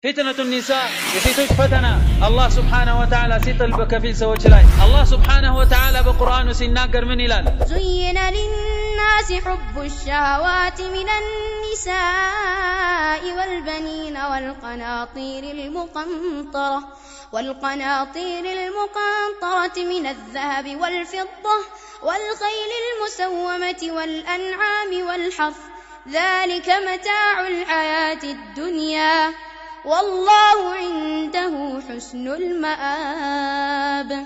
فتنة النساء يسيتوش فتنة الله سبحانه وتعالى سيطل بكفيل سوى جلاي الله سبحانه وتعالى بقرآن سيناقر من إلال زين للناس حب الشهوات من النساء والبنين والقناطير المقنطرة من الذهب والفضة والخيل المسومة والأنعام والحرث ذلك متاع الحياة الدنيا والله عنده حسن المآب.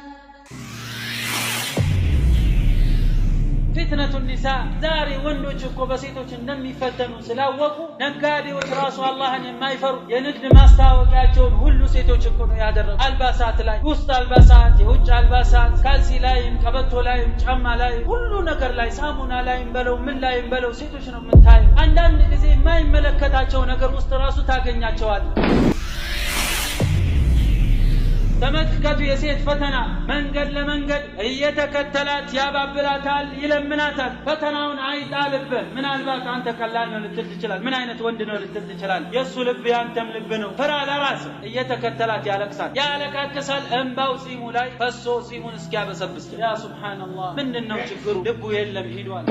فتنة النساء داري وندوچ እኮ በሴቶች እንደሚፈተኑ ስላወቁ ነጋዴዎች ራሱ አላህን የማይፈሩ የንግድ ማስታወቂያቸውን ሁሉ ሴቶች እኮ ነው ያደረጉ አልባሳት ላይ ውስጥ አልባሳት የውጭ አልባሳት ካልሲ ላይ ቀበቶ ላይ ጫማ ላይ ሁሉ ነገር ላይ ሳሙና ላይ በለው ምን ላይ በለው ሴቶች ነው የምታዩ አንዳንድ ጊዜ የማይመለከታቸው ነገር ውስጥ ራሱ ታገኛቸዋል ተመልከቱ የሴት ፈተና መንገድ ለመንገድ እየተከተላት ያባብላታል ይለምናታል ፈተናውን አይጣልብህ ምናልባት አንተ ቀላል ነው ልትል ትችላለህ ምን አይነት ወንድ ነው ልትል ትችላለህ የሱ ልብ ያንተም ልብ ነው ፈራ ለራስ እየተከተላት ያለቃቅሳል እንባው ጺሙ ላይ ፈሶ ጺሙን እስኪያበሰብስ ያ ሱብሃንአላህ ምንድነው ችግሩ ልቡ የለም ሄዷል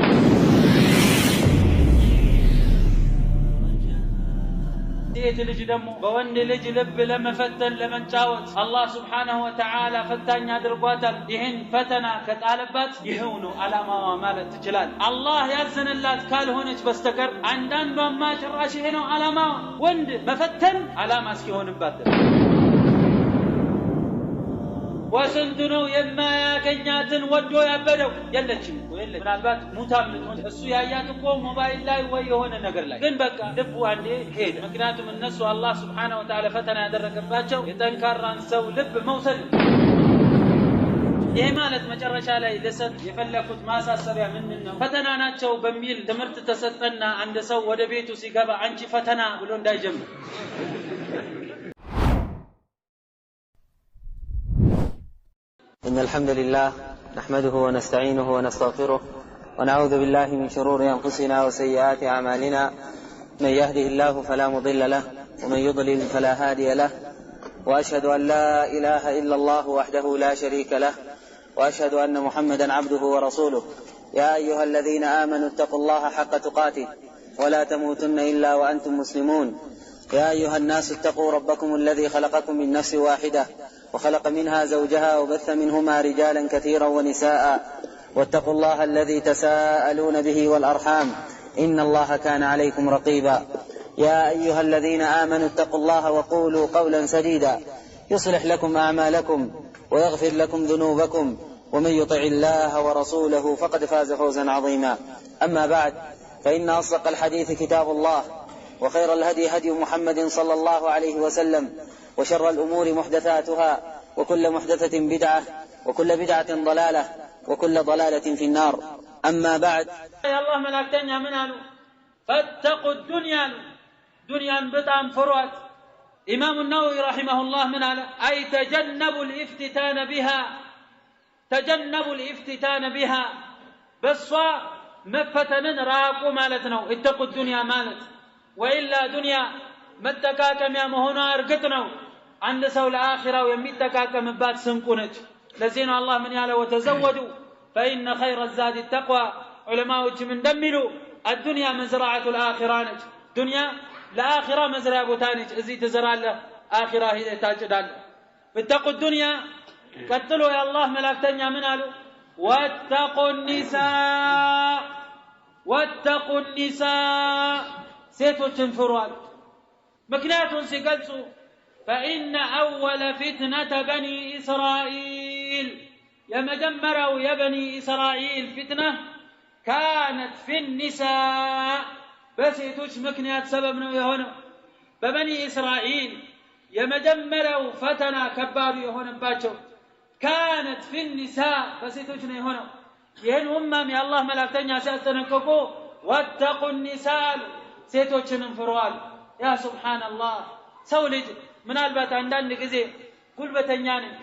ሴት ልጅ ደግሞ በወንድ ልጅ ልብ ለመፈተን ለመጫወት አላህ Subhanahu Wa Ta'ala ፈታኝ አድርጓታል ይሄን ፈተና ከጣለባት ይሄው ነው አላማዋ ማለት ትችላል አላህ ያዘነላት ካልሆነች በስተቀር አንዳንዷማ ጭራሽ ይሄ ነው አላማዋ ወንድ መፈተን አላማ እስኪሆንባት ወስንቱ ነው የማያገኛትን ወዶ ያበደው የለችም ምናልባት ሙታም ልትሆን እሱ ያያት እኮ ሞባይል ላይ ወይ የሆነ ነገር ላይ ግን በቃ ልቡ አንዴ ሄደ ምክንያቱም እነሱ አላህ Subhanahu Wa Ta'ala ፈተና ያደረገባቸው የጠንካራን ሰው ልብ መውሰድ ይሄ ማለት መጨረሻ ላይ ለሰጥ የፈለኩት ማሳሰቢያ ምንድነው ፈተና ናቸው በሚል ትምህርት ተሰጠና አንድ ሰው ወደ ቤቱ ሲገባ አንቺ ፈተና ብሎ እንዳይጀምር إن الحمد لله نحمده ونستعينه ونستغفره ونعوذ بالله من شرور أنفسنا وسيئات أعمالنا من يهده الله فلا مضل له ومن يضلل فلا هادي له وأشهد أن لا إله إلا الله وحده لا شريك له وأشهد أن محمدا عبده ورسوله يا أيها الذين آمنوا اتقوا الله حق تقاته ولا تموتن إلا وأنتم مسلمون يا أيها الناس اتقوا ربكم الذي خلقكم من نفس واحدة وخلق منها زوجها وبث منهما رجالا كثيرا ونساء واتقوا الله الذي تساءلون به والأرحام إن الله كان عليكم رقيبا يا أيها الذين آمنوا اتقوا الله وقولوا قولا سديدا يصلح لكم أعمالكم ويغفر لكم ذنوبكم ومن يطع الله ورسوله فقد فاز فوزا عظيما أما بعد فإن أصدق الحديث كتاب الله وخير الهدي هدي محمد صلى الله عليه وسلم وشر الأمور محدثاتها وكل محدثة بدعة وكل بدعة ضلالة وكل ضلالة في النار أما بعد يا الله ملاكتين يا منالو فاتقوا دنيا بطعم فروات إمام النووي رحمه الله مناله أي تجنبوا الافتتان بها بسوا مفتنن راقوا مالتنا اتقوا الدنيا مالت وإلا دنيا متكاكم يا مهونا ارقطنو عند سول آخرة ويمتكاكم بات سنكونج لزين الله من ياله وتزودوا فإن خير الزاد التقوى علماء من دملوا الدنيا مزرعة الآخرانج دنيا لآخرة مزرعة بوتانج ازي تزرع له آخرة هي تاجدال اتقوا الدنيا قتلوا يا الله ملاكتين يا منالو واتقوا النساء سيتو تنفروا مكناتهم سيقلسوا فإن أول فتنة بني إسرائيل يا مدمروا يا بني إسرائيل فتنة كانت في النساء بس يتوش مكنات سببنا يهون ببني إسرائيل يا مدمروا فتنة كبار يهون باتشو كانت في النساء بس يتوشنا يهون يهن أمم يا الله ملاكتين يا سألتنا كوكو واتقوا النساء سيتوشنا انفروال يا سبحان الله سولج من البات عندنا ጊዜ ጉልበተኛ ነኝ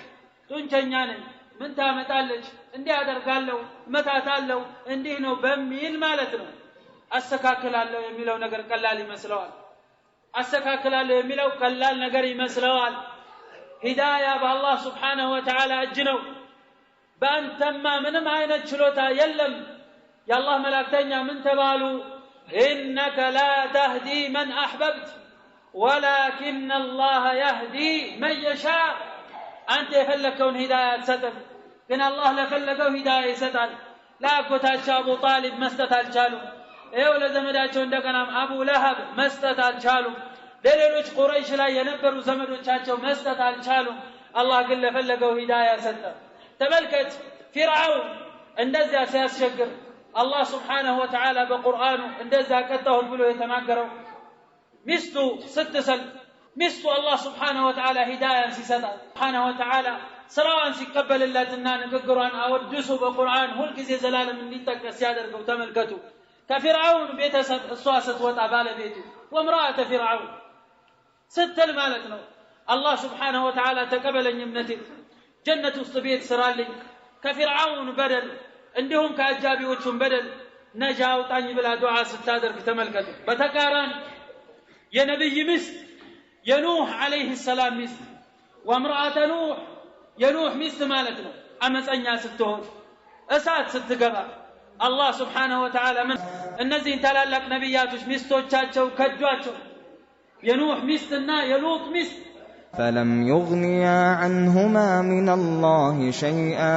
ጡንቸኛ ነኝ ምን ታመጣለች እንዲህ አደርጋለሁ መታታለሁ እንዲህ ነው በሚል ማለት ነው አስተካክላለሁ የሚለው ነገር ቀላል ይመስለዋል አስተካክላለሁ የሚለው ቀላል ነገር ይመስለዋል። ሂዳያ በአላህ ስብሓነሁ ወተዓላ እጅ ነው። በአንተማ ምንም አይነት ችሎታ የለም። የአላህ መላእክተኛ ምን ተባሉ? ኢነከ ላ ተህዲ መን አሕበብት ወላኪነ አላህ የህዲ መን የሻእ። አንተ የፈለግከውን ሂዳያ አትሰጥም፣ ግን አላህ ለፈለገው ሂዳያ ይሰጣል። ለአጎታቸው አቡ ጣሊብ መስጠት አልቻሉም። ይኸው ለዘመዳቸው እንደገናም አቡ ለሀብ መስጠት አልቻሉም። ለሌሎች ቁረይሽ ላይ የነበሩ ዘመዶቻቸው መስጠት አልቻሉም። አላህ ግን ለፈለገው ሂዳያ ሰጠ። ተመልከት፣ ፊርዓውን እንደዚያ ሲያስቸግር አላህ ስብሓነሁ ወተዓላ በቁርአኑ እንደዚያ ቀጣሁን ብሎ የተናገረው ሚስቱ ስትሰል ሚስቱ አላህ ስብሓነሁ ወተዓላ ሂዳያን ሲሰጣት ስብሓነሁ ወተዓላ ስራዋን ሲቀበልላትና ንግግሯን አወድሱ በቁርአን ሁልጊዜ ዘላለም እንዲጠቀስ ሲያደርገው ተመልከቱ። ከፊርዓውን ቤተሰብ እሷ ስትወጣ ባለቤቱ ወምራአተ ፊርዓውን ስትል ማለት ነው አላህ ስብሓነሁ ወተዓላ ተቀበለኝ እምነቴ፣ ጀነት ውስጥ ቤት ስራልኝ፣ ከፊርዓውን በደል እንዲሁም ከአጃቢዎቹም በደል ነጃ አውጣኝ ብላ ዱዓ ስታደርግ ተመልከቱ። በተቃራኒ የነብይ ሚስት የኑህ አለይሂ ሰላም ሚስት ወምራአተ ኑህ የኑህ ሚስት ማለት ነው አመፀኛ ስትሆን እሳት ስትገባ አላህ ስብሓነሁ ወተዓላ ምን እነዚህን ታላላቅ ነቢያቶች ሚስቶቻቸው ከጇቸው። የኑህ ሚስትና የሉጥ ሚስት فلم يغنيا عنهما من الله شيئا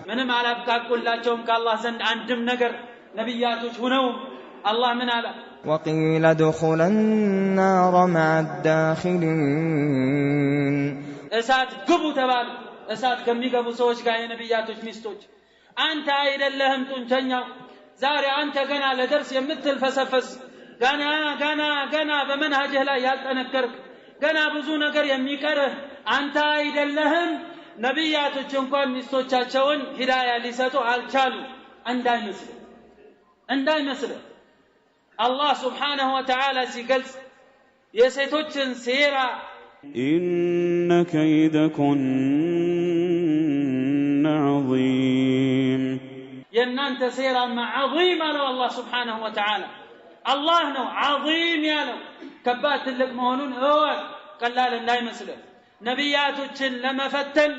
ምንም አላብቃቁላቸውም ከአላህ ዘንድ አንድም ነገር ነቢያቶች ሆነውም አላህ ምን አለ? وقيل ادخلا النار مع الداخلين እሳት ግቡ ተባሉ። እሳት ከሚገቡ ሰዎች ጋር የነቢያቶች ሚስቶች። አንተ አይደለህም ጡንቸኛው፣ ዛሬ አንተ ገና ለደርስ የምትልፈሰፈስ ገና በመንሃጅህ ላይ ያልጠነከርክ ገና ብዙ ነገር የሚቀርህ አንተ አይደለህም። ነቢያቶች እንኳን ሚስቶቻቸውን ሂዳያ ሊሰጡ አልቻሉ። እንዳይመስል አላህ ስብሓነሁ ወተዓላ ሲገልጽ የሴቶችን ሴራ ኢነ ከይደኩነ ዐዚም፣ የእናንተ ሴራማ ዐዚም አለው አላህ ስብሓነሁ ወተዓላ። አላህ ነው ዐዚም ያለው። ከባድ ትልቅ መሆኑን እወቅ፣ ቀላል እንዳይመስልህ። ነቢያቶችን ለመፈተን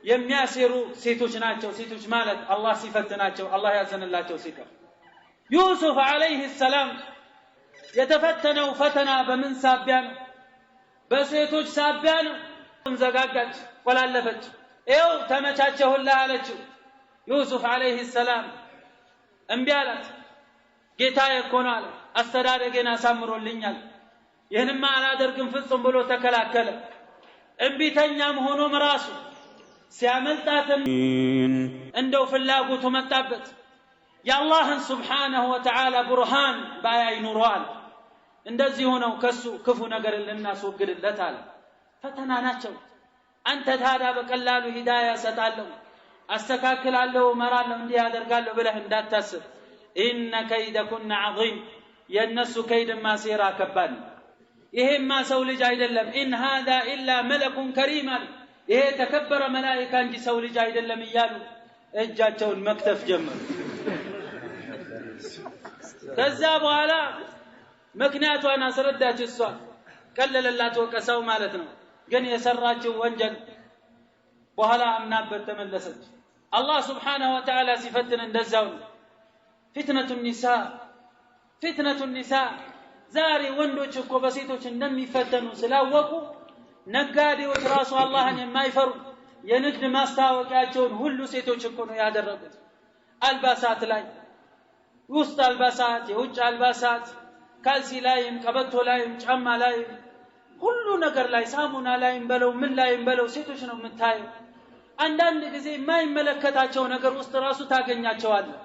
የሚያሴሩ ሴቶች ናቸው። ሴቶች ማለት አላህ ሲፈትናቸው አላህ ያዘንላቸው ሲቀር ዩሱፍ አለይሂ ሰላም የተፈተነው ፈተና በምን ሳቢያ ነው? በሴቶች ሳቢያ ነው። ዘጋጋች፣ ቆላለፈች። ይኸው ተመቻቸሁልህ አለችው። ዩሱፍ አለይሂ ሰላም እምቢ አላት። ጌታዬ እኮ ነው አለ፣ አስተዳደጌን አሳምሮልኛል፣ ይህንማ አላደርግም ፍጹም ብሎ ተከላከለ። እምቢተኛም ሆኖም ራሱ ሲያመልጣትም እንደው ፍላጎቱ መጣበት። የአላህን ስብሓነሁ ወተዓላ ቡርሃን ባያይ ኑሯል። እንደዚህ ሆነው ከሱ ክፉ ነገር ልናስወግድለት አለ። ፈተና ናቸው። አንተ ታዲያ በቀላሉ ሂዳያ ሰጣለሁ፣ አስተካክላለሁ፣ መራለሁ፣ እንዲህ ያደርጋለሁ ብለህ እንዳታስብ። ኢነ ከይደኩነ ዐዚም፣ የእነሱ ከይድማ ሴራ ከባድ ነው። ይሄማ ሰው ልጅ አይደለም። ኢን ሃዛ ኢላ መለኩን ከሪም አለ። ይሄ ተከበረ መላኢካ እንጂ ሰው ልጅ አይደለም እያሉ እጃቸውን መክተፍ ጀመሩ። ከዛ በኋላ ምክንያቷን አስረዳች። እሷ ቀለለላት ወቀሰው ማለት ነው። ግን የሰራችው ወንጀል በኋላ አምናበት ተመለሰች። አላህ ስብሓነሁ ወተዓላ ሲፈትን እንደዛው ነው። ፊትነቱ ኒሳ ዛሬ ወንዶች እኮ በሴቶች እንደሚፈተኑ ስላወቁ ነጋዴዎች ራሱ አላህን የማይፈሩ የንግድ ማስታወቂያቸውን ሁሉ ሴቶች እኮ ነው ያደረጉት። አልባሳት ላይ ውስጥ አልባሳት፣ የውጭ አልባሳት፣ ካልሲ ላይም፣ ቀበቶ ላይም፣ ጫማ ላይም፣ ሁሉ ነገር ላይ ሳሙና ላይም በለው ምን ላይም በለው ሴቶች ነው የምታየው። አንዳንድ ጊዜ የማይመለከታቸው ነገር ውስጥ ራሱ ታገኛቸዋለህ።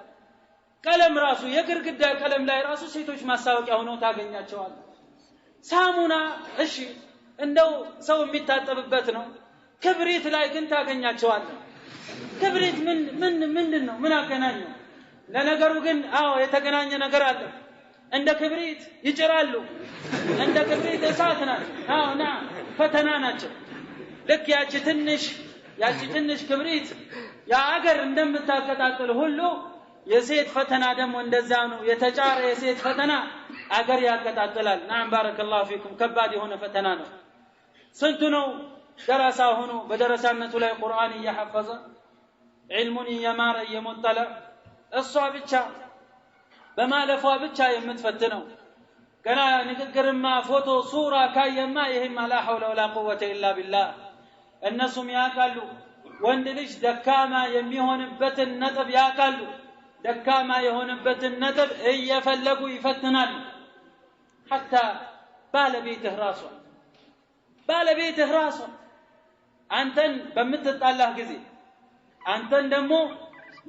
ቀለም ራሱ የግድግዳ ቀለም ላይ ራሱ ሴቶች ማስታወቂያ ሆነው ታገኛቸዋለህ። ሳሙና እሺ እንደው ሰው የሚታጠብበት ነው። ክብሪት ላይ ግን ታገኛቸዋለህ። ክብሪት ምንድን ነው? ምን አገናኘው? ለነገሩ ግን አዎ የተገናኘ ነገር አለ። እንደ ክብሪት ይጭራሉ። እንደ ክብሪት እሳት ናቸው። አዎ ፈተና ናቸው። ልክ ያቺ ትንሽ ክብሪት የአገር እንደምታቀጣጥል ሁሉ የሴት ፈተና ደግሞ እንደዛ ነው። የተጫረ የሴት ፈተና አገር ያቀጣጥላል ናም ባረከላሁ ፊኩም ከባድ የሆነ ፈተና ነው ስንቱ ነው ደረሳ ሆኖ በደረሳነቱ ላይ ቁርአን እየሐፈዘ ዒልሙን እየማረ እየሞጠለ እሷ ብቻ በማለፏ ብቻ የምትፈትነው ገና ንግግርማ ፎቶ ሱራ ካየማ ይሄማ ላ ሐውለ ወላ ቁወተ ኢላ ቢላህ እነሱም ያቃሉ ወንድ ልጅ ደካማ የሚሆንበትን ነጥብ ያቃሉ ደካማ የሆነበትን ነጥብ እየፈለጉ ይፈትናሉ حتى ባለቤትህ ራሱ አንተን በምትጣላህ ጊዜ አንተን ደግሞ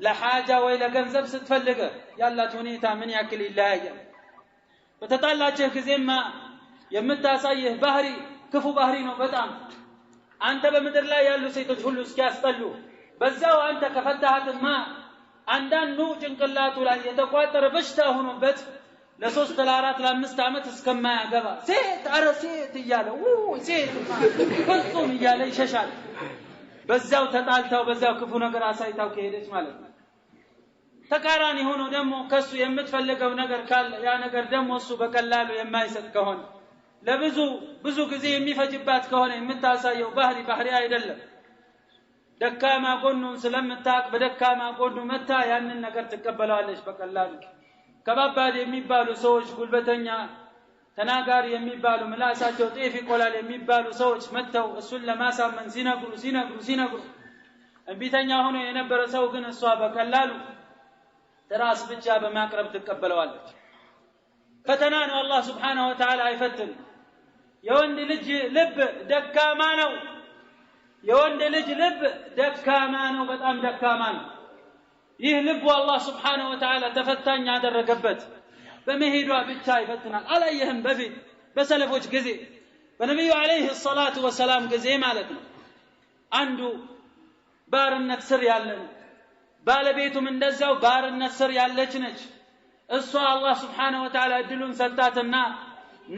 ለሐጃ ወይ ለገንዘብ ስትፈልግ ያላት ሁኔታ ምን ያክል ይለያያል በተጣላችሁ ጊዜማ የምታሳየህ ባህሪ ክፉ ባህሪ ነው በጣም አንተ በመድር ላይ ያሉ ሴቶች ሁሉ እስኪያስጠሉ በዛው አንተ ከፈታሃትማ አንዳንዱ ጭንቅላቱ ላይ የተቋጠረ በሽታ ሆኖበት ለ3 ለ4 ለ5 አመት እስከማያገባ ሴት ሴት እያለው ሴት ፍጹም እያለ ይሸሻል በዛው ተጣልታው በዛው ክፉ ነገር አሳይታው ከሄደች ማለት ነው ተቃራኒ ሆኖ ደግሞ ከሱ የምትፈልገው ነገር ካለ ያ ነገር ደግሞ እሱ በቀላሉ የማይሰጥ ከሆነ ለብዙ ጊዜ የሚፈጅባት ከሆነ የምታሳየው ባህሪ አይደለም ደካማ ጎኑን ስለምታቅ በደካማ ጎኑ መታ ያንን ነገር ትቀበላለች በቀላሉ ከባባድ የሚባሉ ሰዎች ጉልበተኛ ተናጋሪ የሚባሉ ምላሳቸው ጤፍ ይቆላል የሚባሉ ሰዎች መተው እሱን ለማሳመን ሲነግሩ እንቢተኛ ሆኖ የነበረ ሰው ግን እሷ በቀላሉ ተራስ ብቻ በማቅረብ ትቀበለዋለች ፈተና ነው አላህ Subhanahu Wa Ta'ala አይፈትን የወንድ ልጅ ልብ ደካማ ነው በጣም ደካማ ነው ይህ ልቡ አላህ Subhanahu Wa Ta'ala ተፈታኝ ያደረገበት በመሄዷ ብቻ ይፈትናል አላየህም በፊት በሰለፎች ጊዜ በነብዩ አለይሂ ሰላቱ ወሰላም ጊዜ ማለት ነው አንዱ ባርነት ስር ያለን ባለቤቱም እንደዛው ባርነት ስር ያለች ነች እሷ አላህ Subhanahu Wa Ta'ala እድሉን ሰጣትና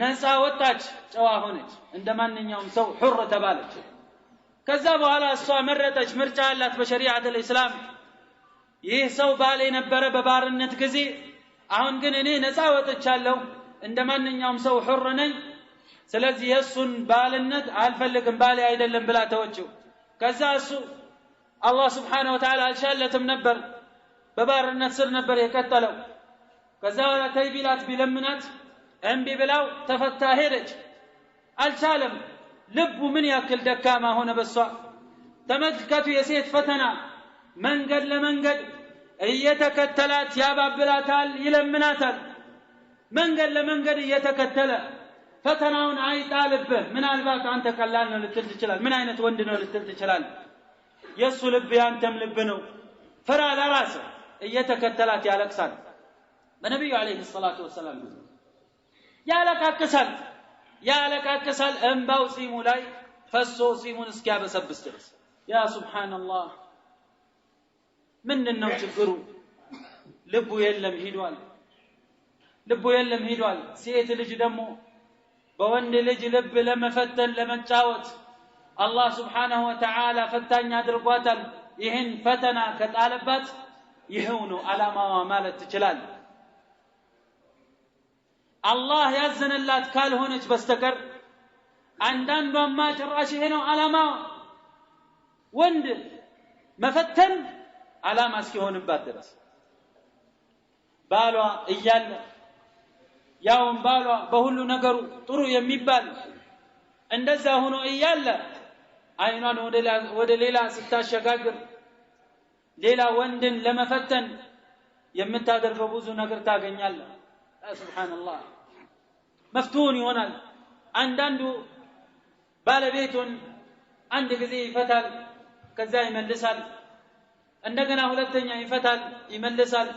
ነፃ ወጣች ጨዋ ሆነች እንደማንኛውም ሰው ሁር ተባለች ከዛ በኋላ እሷ መረጠች ምርጫ አላት በሸሪዓት الاسلام ይህ ሰው ባሌ ነበረ በባርነት ጊዜ አሁን ግን እኔ ነፃ ወጥቻለሁ እንደማንኛውም ሰው ሁር ነኝ ስለዚህ የሱን ባልነት አልፈልግም ባሌ አይደለም ብላ ተወችው ከዛ እሱ አላህ Subhanahu Wa Ta'ala አልሻለትም ነበር በባርነት ስር ነበር የቀጠለው ከዛ ተይቢላት ቢለምናት እንቢ ብላው ተፈታ ሄደች አልቻለም ልቡ ምን ያክል ደካማ ሆነ በሷ ተመልከቱ የሴት ፈተና መንገድ ለመንገድ እየተከተላት ያባብላታል ይለምናታል መንገድ ለመንገድ እየተከተለ ፈተናውን አይጣልብህ ምናልባት አንተ ቀላል ነው ልትል ትችላል ምን አይነት ወንድ ነው ልትል ትችላል የሱ ልብ ያንተም ልብ ነው ፈራ ለራስ እየተከተላት ያለቅሳል በነብዩ አለይሂ ሰላቱ ወሰላም ያለቃቅሳል እንባው ጺሙ ላይ ፈሶ ጺሙን እስኪያበሰብስ ድረስ ያ ሱብሃንአላህ ምንድነው ችግሩ ልቡ የለም ሄዷል ሴት ልጅ ደግሞ በወንድ ልጅ ልብ ለመፈተን ለመጫወት አላህ Subhanahu Wa Ta'ala ፈታኝ አድርጓታል ይሄን ፈተና ከጣለባት ይሄው ነው አላማዋ ማለት ትችላል አላህ ያዘነላት ካልሆነች በስተቀር አንዳንዷማ ጭራሽ ይሄ ነው አላማዋ ወንድ መፈተን አላማ እስኪሆንባት ድረስ ባሏ እያለ ያውም ባሏ በሁሉ ነገሩ ጥሩ የሚባል እንደዛ ሆኖ እያለ አይኗን ወደ ሌላ ስታሸጋግር ሌላ ወንድን ለመፈተን የምታደርገው ብዙ ነገር ታገኛለህ ሱብሃንአላህ መፍቱን ይሆናል አንዳንዱ ባለቤቱን አንድ ጊዜ ይፈታል ከዛ ይመልሳል እንደገና ሁለተኛ ይፈታል ይመልሳል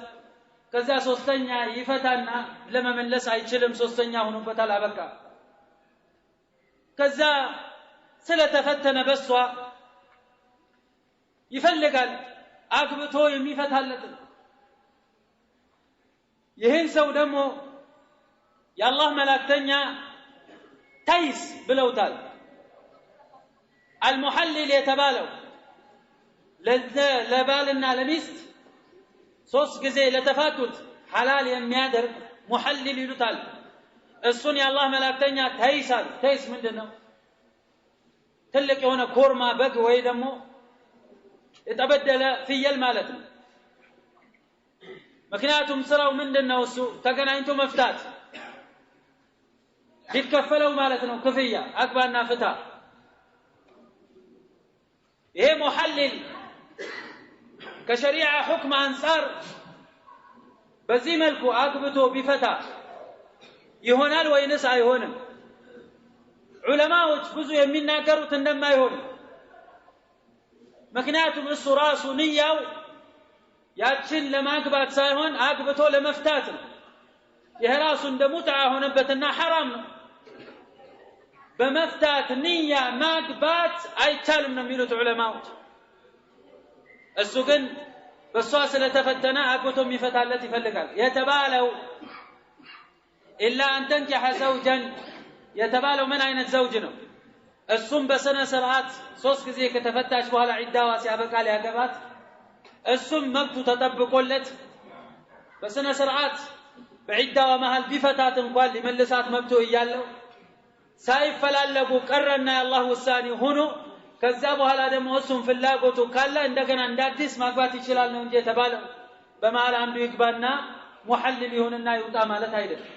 ከዛ ሶስተኛ ይፈታና ለመመለስ አይችልም ሶስተኛ ሆኖበታል አበቃ ከዛ ስለተፈተነ በሷ ይፈልጋል አግብቶ የሚፈታለት ይሄን ሰው ደግሞ የአላህ መላእክተኛ ታይስ ብለውታል المحلل የተባለው ለባልና ለሚስት ሶስት ጊዜ ለተፋቱት ሐላል የሚያደርግ محلل ይሉታል እሱን የአላህ መላእክተኛ ተይሳል። ተይስ ምንድነው? ትልቅ የሆነ ኮርማ በግ ወይ ደግሞ የተበደለ ፍየል ማለት ነው። ምክንያቱም ስራው ምንድነው? እሱ ተገናኝቶ መፍታት ሊከፈለው ማለት ነው። ክፍያ አግባና ፍታ። ይሄ ሙሐልል ከሸሪዓ ሁክም አንፃር በዚህ መልኩ አግብቶ ቢፈታ ይሆናል ወይንስ አይሆንም? ዑለማዎች ብዙ የሚናገሩት እንደማይሆን። ምክንያቱም እሱ ራሱ ንያው ያችን ለማግባት ሳይሆን አግብቶ ለመፍታት ነው። ይሄ ራሱ እንደ ሙትዓ ሆነበትና ሐራም ነው። በመፍታት ንያ ማግባት አይቻልም ነው የሚሉት ዑለማዎች። እሱ ግን በሷ ስለተፈተነ አግብቶ የሚፈታለት ይፈልጋል። የተባለው ኢላ አን ተንኪሐ ዘውጀን የተባለው ምን አይነት ዘውጅ ነው? እሱም በስነ ስርዓት 3 ጊዜ ከተፈታች በኋላ ዒዳዋ ሲያበቃ ሊያገባት፣ እሱም መብቱ ተጠብቆለት በስነ ስርዓት በዒዳዋ መሃል ቢፈታት እንኳን ሊመልሳት መብቱ እያለው ሳይፈላለጉ ቀረና የአላህ ውሳኔ ሆኖ ከዛ በኋላ ደግሞ እሱም ፍላጎቱ ካለ እንደገና እንደ አዲስ ማግባት ይችላል ነው እንጂ የተባለው በመሃል አንዱ ይግባና ሙሐልል ይሁንና ይውጣ ማለት አይደለም።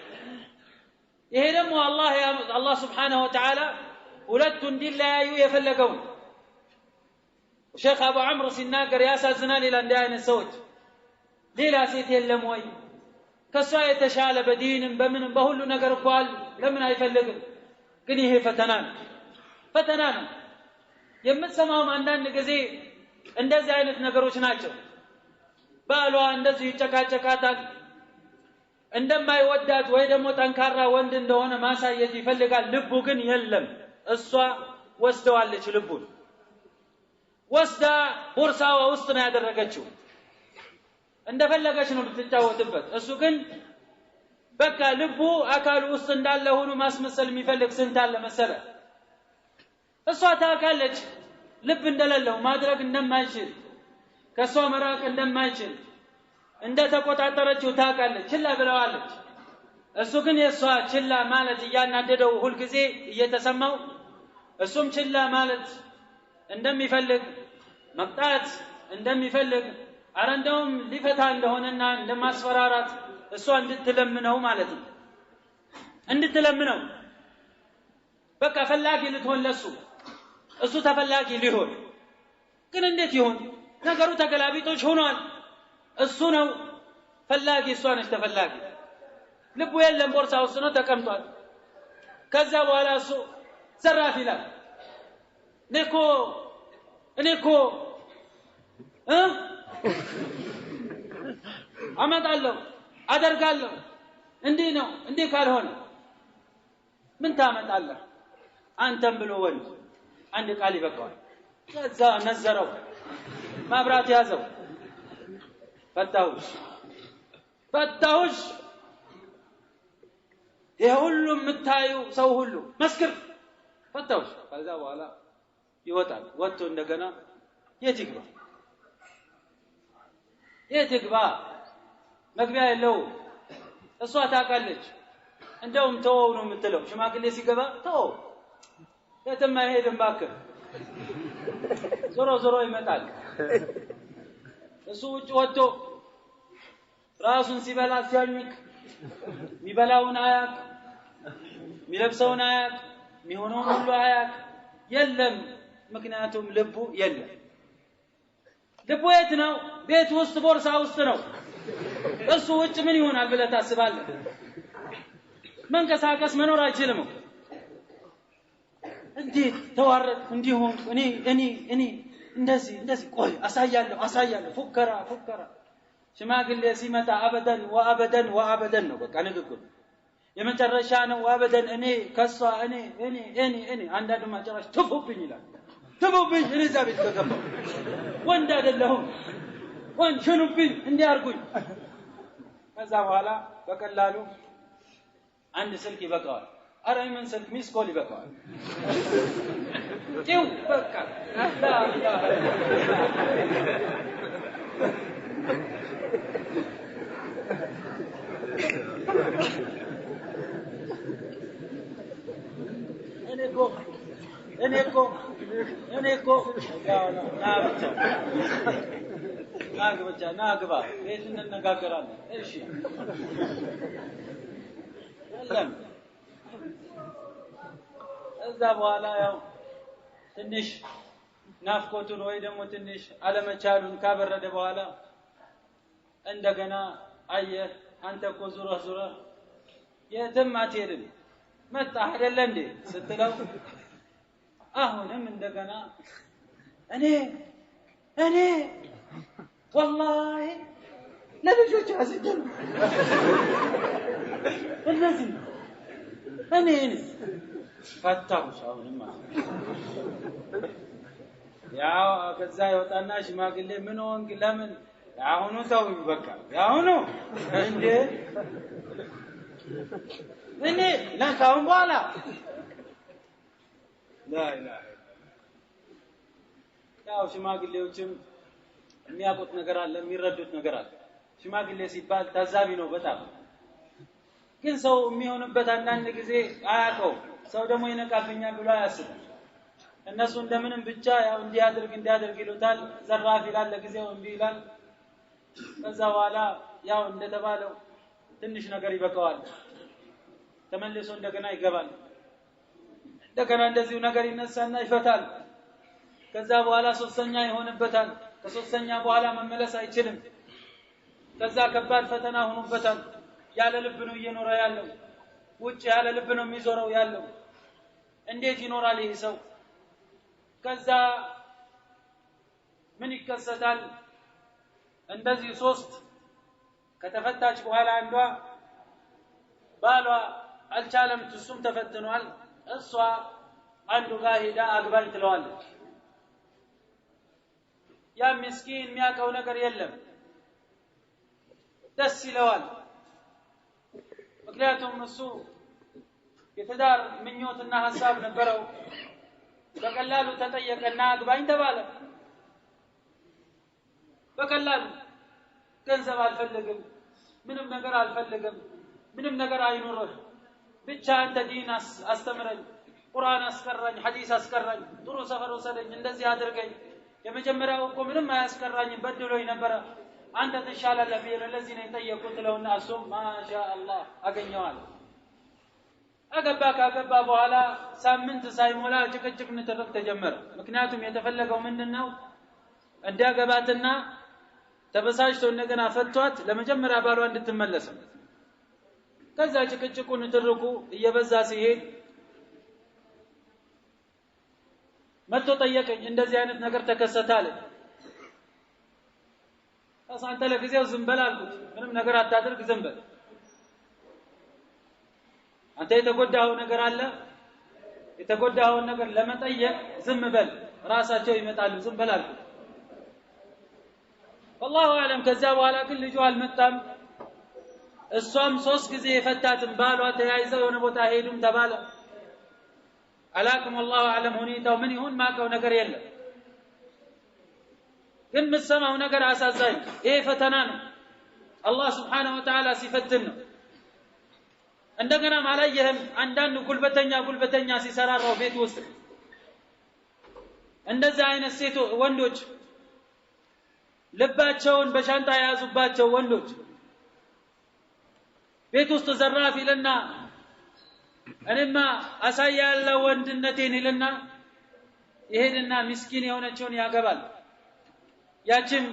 ይሄ ደግሞ አላህ Subhanahu Wa Ta'ala ሁለቱ እንዲለያዩ የፈለገው ነው። ሼክ አቡ ዐምር ሲናገር ያሳዝናል ይላል። እንዲህ አይነት ሰዎች ሌላ ሴት የለም ወይ? ከሷ የተሻለ በዲንም በምንም በሁሉ ነገር እኮ አለ፣ ለምን አይፈልግም? ግን ይሄ ፈተና ነው። የምትሰማው አንዳንድ ጊዜ እንደዚህ አይነት ነገሮች ናቸው። ባሏ እንደዚህ ይጨቃጨቃታል፣ እንደማይወዳት ወይ ደግሞ ጠንካራ ወንድ እንደሆነ ማሳየት ይፈልጋል። ልቡ ግን የለም። እሷ ወስደዋለች። ልቡን ወስዳ ቦርሳዋ ውስጥ ነው ያደረገችው። እንደፈለገች ነው ልትጫወትበት። እሱ ግን በቃ ልቡ አካሉ ውስጥ እንዳለ ሆኖ ማስመሰል የሚፈልግ ስንት አለ መሰለ። እሷ ታውቃለች ልብ እንደሌለው ማድረግ እንደማይችል ከሷ መራቅ እንደማይችል እንደተቆጣጠረችው ታውቃለች። ችላ ብለዋለች። እሱ ግን የሷ ችላ ማለት እያናደደው ሁል ጊዜ እየተሰማው እሱም ችላ ማለት እንደሚፈልግ መቅጣት እንደሚፈልግ አረንደውም ሊፈታ እንደሆነና እንደማስፈራራት እሷ እንድትለምነው ማለት ነው። እንድትለምነው በቃ ፈላጊ ልትሆን ለሱ እሱ ተፈላጊ ሊሆን። ግን እንዴት ይሆን? ነገሩ ተገላቢጦች ሆኗል። እሱ ነው ፈላጊ፣ እሷ ነች ተፈላጊ። ልቡ የለም፣ ቦርሳ ውስጥ ነው ተቀምጧል። ከዛ በኋላ እሱ ዘራፍ ይላል። እኔ እኮ አመጣለሁ አደርጋለሁ እንዲህ ነው። እንዲህ ካልሆነ ምን ታመጣለህ አንተም ብሎ ወንድ አንድ ቃል ይበቃዋል። ከዛ ነዘረው፣ ማብራት ያዘው። ፈታሁሽ የሁሉ የምታዩ ሰው ሁሉ መስክር፣ ፈታሁሽ። ከዛ በኋላ ይወጣል። ወጥቶ እንደገና የት ይግባ? መግቢያ የለው። እሷ ታውቃለች። እንደውም ተወው ነው የምትለው። ሽማግሌ ሲገባ ተወው፣ የትም አይሄድም እባክህ፣ ዞሮ ይመጣል። እሱ ውጭ ወጥቶ ራሱን ሲበላ ሲያኝክ የሚበላውን አያቅ፣ የሚለብሰውን አያቅ፣ የሚሆነውን ሁሉ አያቅ። የለም፣ ምክንያቱም ልቡ የለም። ልቡ የት ነው? ቤት ውስጥ ቦርሳ ውስጥ ነው። እሱ ውጭ ምን ይሆናል ብለህ ታስባለህ? መንቀሳቀስ መኖር አይችልም። እንዴት ተዋረድ እንዲሆን እኔ እንደዚህ ቆይ አሳያለሁ ፉከራ ሽማግሌ ሲመጣ አበደን ወአበደን ነው በቃ ንግግሩ የመጨረሻ ነው። አበደን እኔ ከሷ እኔ አንዳንዱ ማጨራሽ ትፉብኝ ይላል። ትፉብኝ እኔ እዛ ቤት ከገባሁ ወንድ አይደለሁም፣ ወንድ ሽኑብኝ እንዲያርጉኝ። ከዛ በኋላ በቀላሉ አንድ ስልክ ይበቃዋል። ኧረ ምን ስልክ ሚስ ኮል ይበቃዋል። ጤው በቃ እኔኮ ናግባ ቤት እንነጋገራለን እሺ ሰላም እዛ በኋላ ያው ትንሽ ናፍቆቱን ወይ ደግሞ ትንሽ አለመቻሉን ካበረደ በኋላ እንደገና አየህ አንተ እኮ ዙራ የትም አትሄድም መጣ አይደለ እንዴ ስትለው አሁንም እንደገና እኔ والله ለልጆች አስጀል እነዚህ እኔን ፈታሁሽ አሁንም ያው ከዛ ይወጣና ሽማግሌ ምን ሆንክ ለምን አሁኑ ተው በቃ ያሁኑ እንዴ እኔ ለካውን በኋላ لا اله ያው ሽማግሌዎችም የሚያውቁት ነገር አለ የሚረዱት ነገር አለ ሽማግሌ ሲባል ታዛቢ ነው በጣም ግን ሰው የሚሆንበት አንዳንድ ጊዜ አያውቀው ሰው ደግሞ ይነቃብኛል ብሎ አያስብም እነሱ እንደምንም ብቻ ያው እንዲያደርግ ይሉታል ዘራፍ ይላል ለጊዜው እንዲ ይላል ከዛ በኋላ ያው እንደተባለው ትንሽ ነገር ይበቃዋል ተመልሶ እንደገና ይገባል እንደገና እንደዚሁ ነገር ይነሳና ይፈታል ከዛ በኋላ ሶስተኛ ይሆንበታል ከሶስተኛ በኋላ መመለስ አይችልም ከዛ ከባድ ፈተና ሆኖበታል ያለ ልብ ነው እየኖረ ያለው ውጭ ያለ ልብ ነው የሚዞረው ያለው እንዴት ይኖራል ይሄ ሰው ከዛ ምን ይከሰታል እንደዚህ ሶስት ከተፈታች በኋላ አንዷ ባሏ አልቻለም እሱም ተፈትኗል እሷ አንዱ ጋር ሄዳ አግባኝ ትለዋለች ያ ምስኪን የሚያውቀው ነገር የለም ደስ ይለዋል ምክንያቱም እሱ የትዳር ምኞትና ሐሳብ ነበረው በቀላሉ ተጠየቀና አግባኝ ተባለ በቀላሉ ገንዘብ አልፈልግም ምንም ነገር አልፈልግም ምንም ነገር አይኖርህ ብቻ አንተ ዲን አስተምረኝ ቁርአን አስቀራኝ ሐዲስ አስቀራኝ ጥሩ ሰፈር ወሰደኝ እንደዚህ አድርገኝ የመጀመሪያው እኮ ምንም አያስቀራኝ በድሎኝ ነበር አንተ ተሻላለህ ለዚህ ነው የጠየቁት ለውና እሱም ማሻአላህ አገኘዋል አገባ በኋላ ሳምንት ሳይሞላ ጭቅጭቅ ንትርክ ተጀመረ ምክንያቱም የተፈለገው ምንድነው እንዲያገባትና ተበሳጭቶ እንደገና ፈቷት ለመጀመሪያ ባሏ እንድትመለስ ከዛ ጭቅጭቁ ንትርኩ እየበዛ ሲሄድ መጥቶ ጠየቀኝ እንደዚህ አይነት ነገር ተከሰታለ አንተ ለጊዜው ዝም በል አልኩት ምንም ነገር አታድርግ ዝም በል አንተ የተጎዳው ነገር አለ የተጎዳው ነገር ለመጠየቅ ዝም በል ራሳቸው ይመጣሉ ዝም በል አልኩት والله اعلم ከዛ በኋላ ግን ልጁ አልመጣም እሷም 3 ጊዜ የፈታትን ባሏ ተያይዘው የሆነ ቦታ ሄዱም ተባለ አላኩም والله اعلم ሁኔታው ምን ይሁን ማቀው ነገር የለም ግን መስማው ነገር አሳዛኝ ይሄ ፈተና ነው አላህ Subhanahu Wa Ta'ala ሲፈትን ነው እንደገና ማላየህም አንዳንድ ጉልበተኛ ሲሰራራው ቤት ውስጥ እንደዛ አይነት ሴቶ ወንዶች ልባቸውን በሻንጣ ያዙባቸው ወንዶች ቤት ውስጥ ዘራፍ ይልና እኔማ አሳያለሁ ወንድነቴን ይልና ይሄድና ምስኪን የሆነችውን ያገባል ያቺም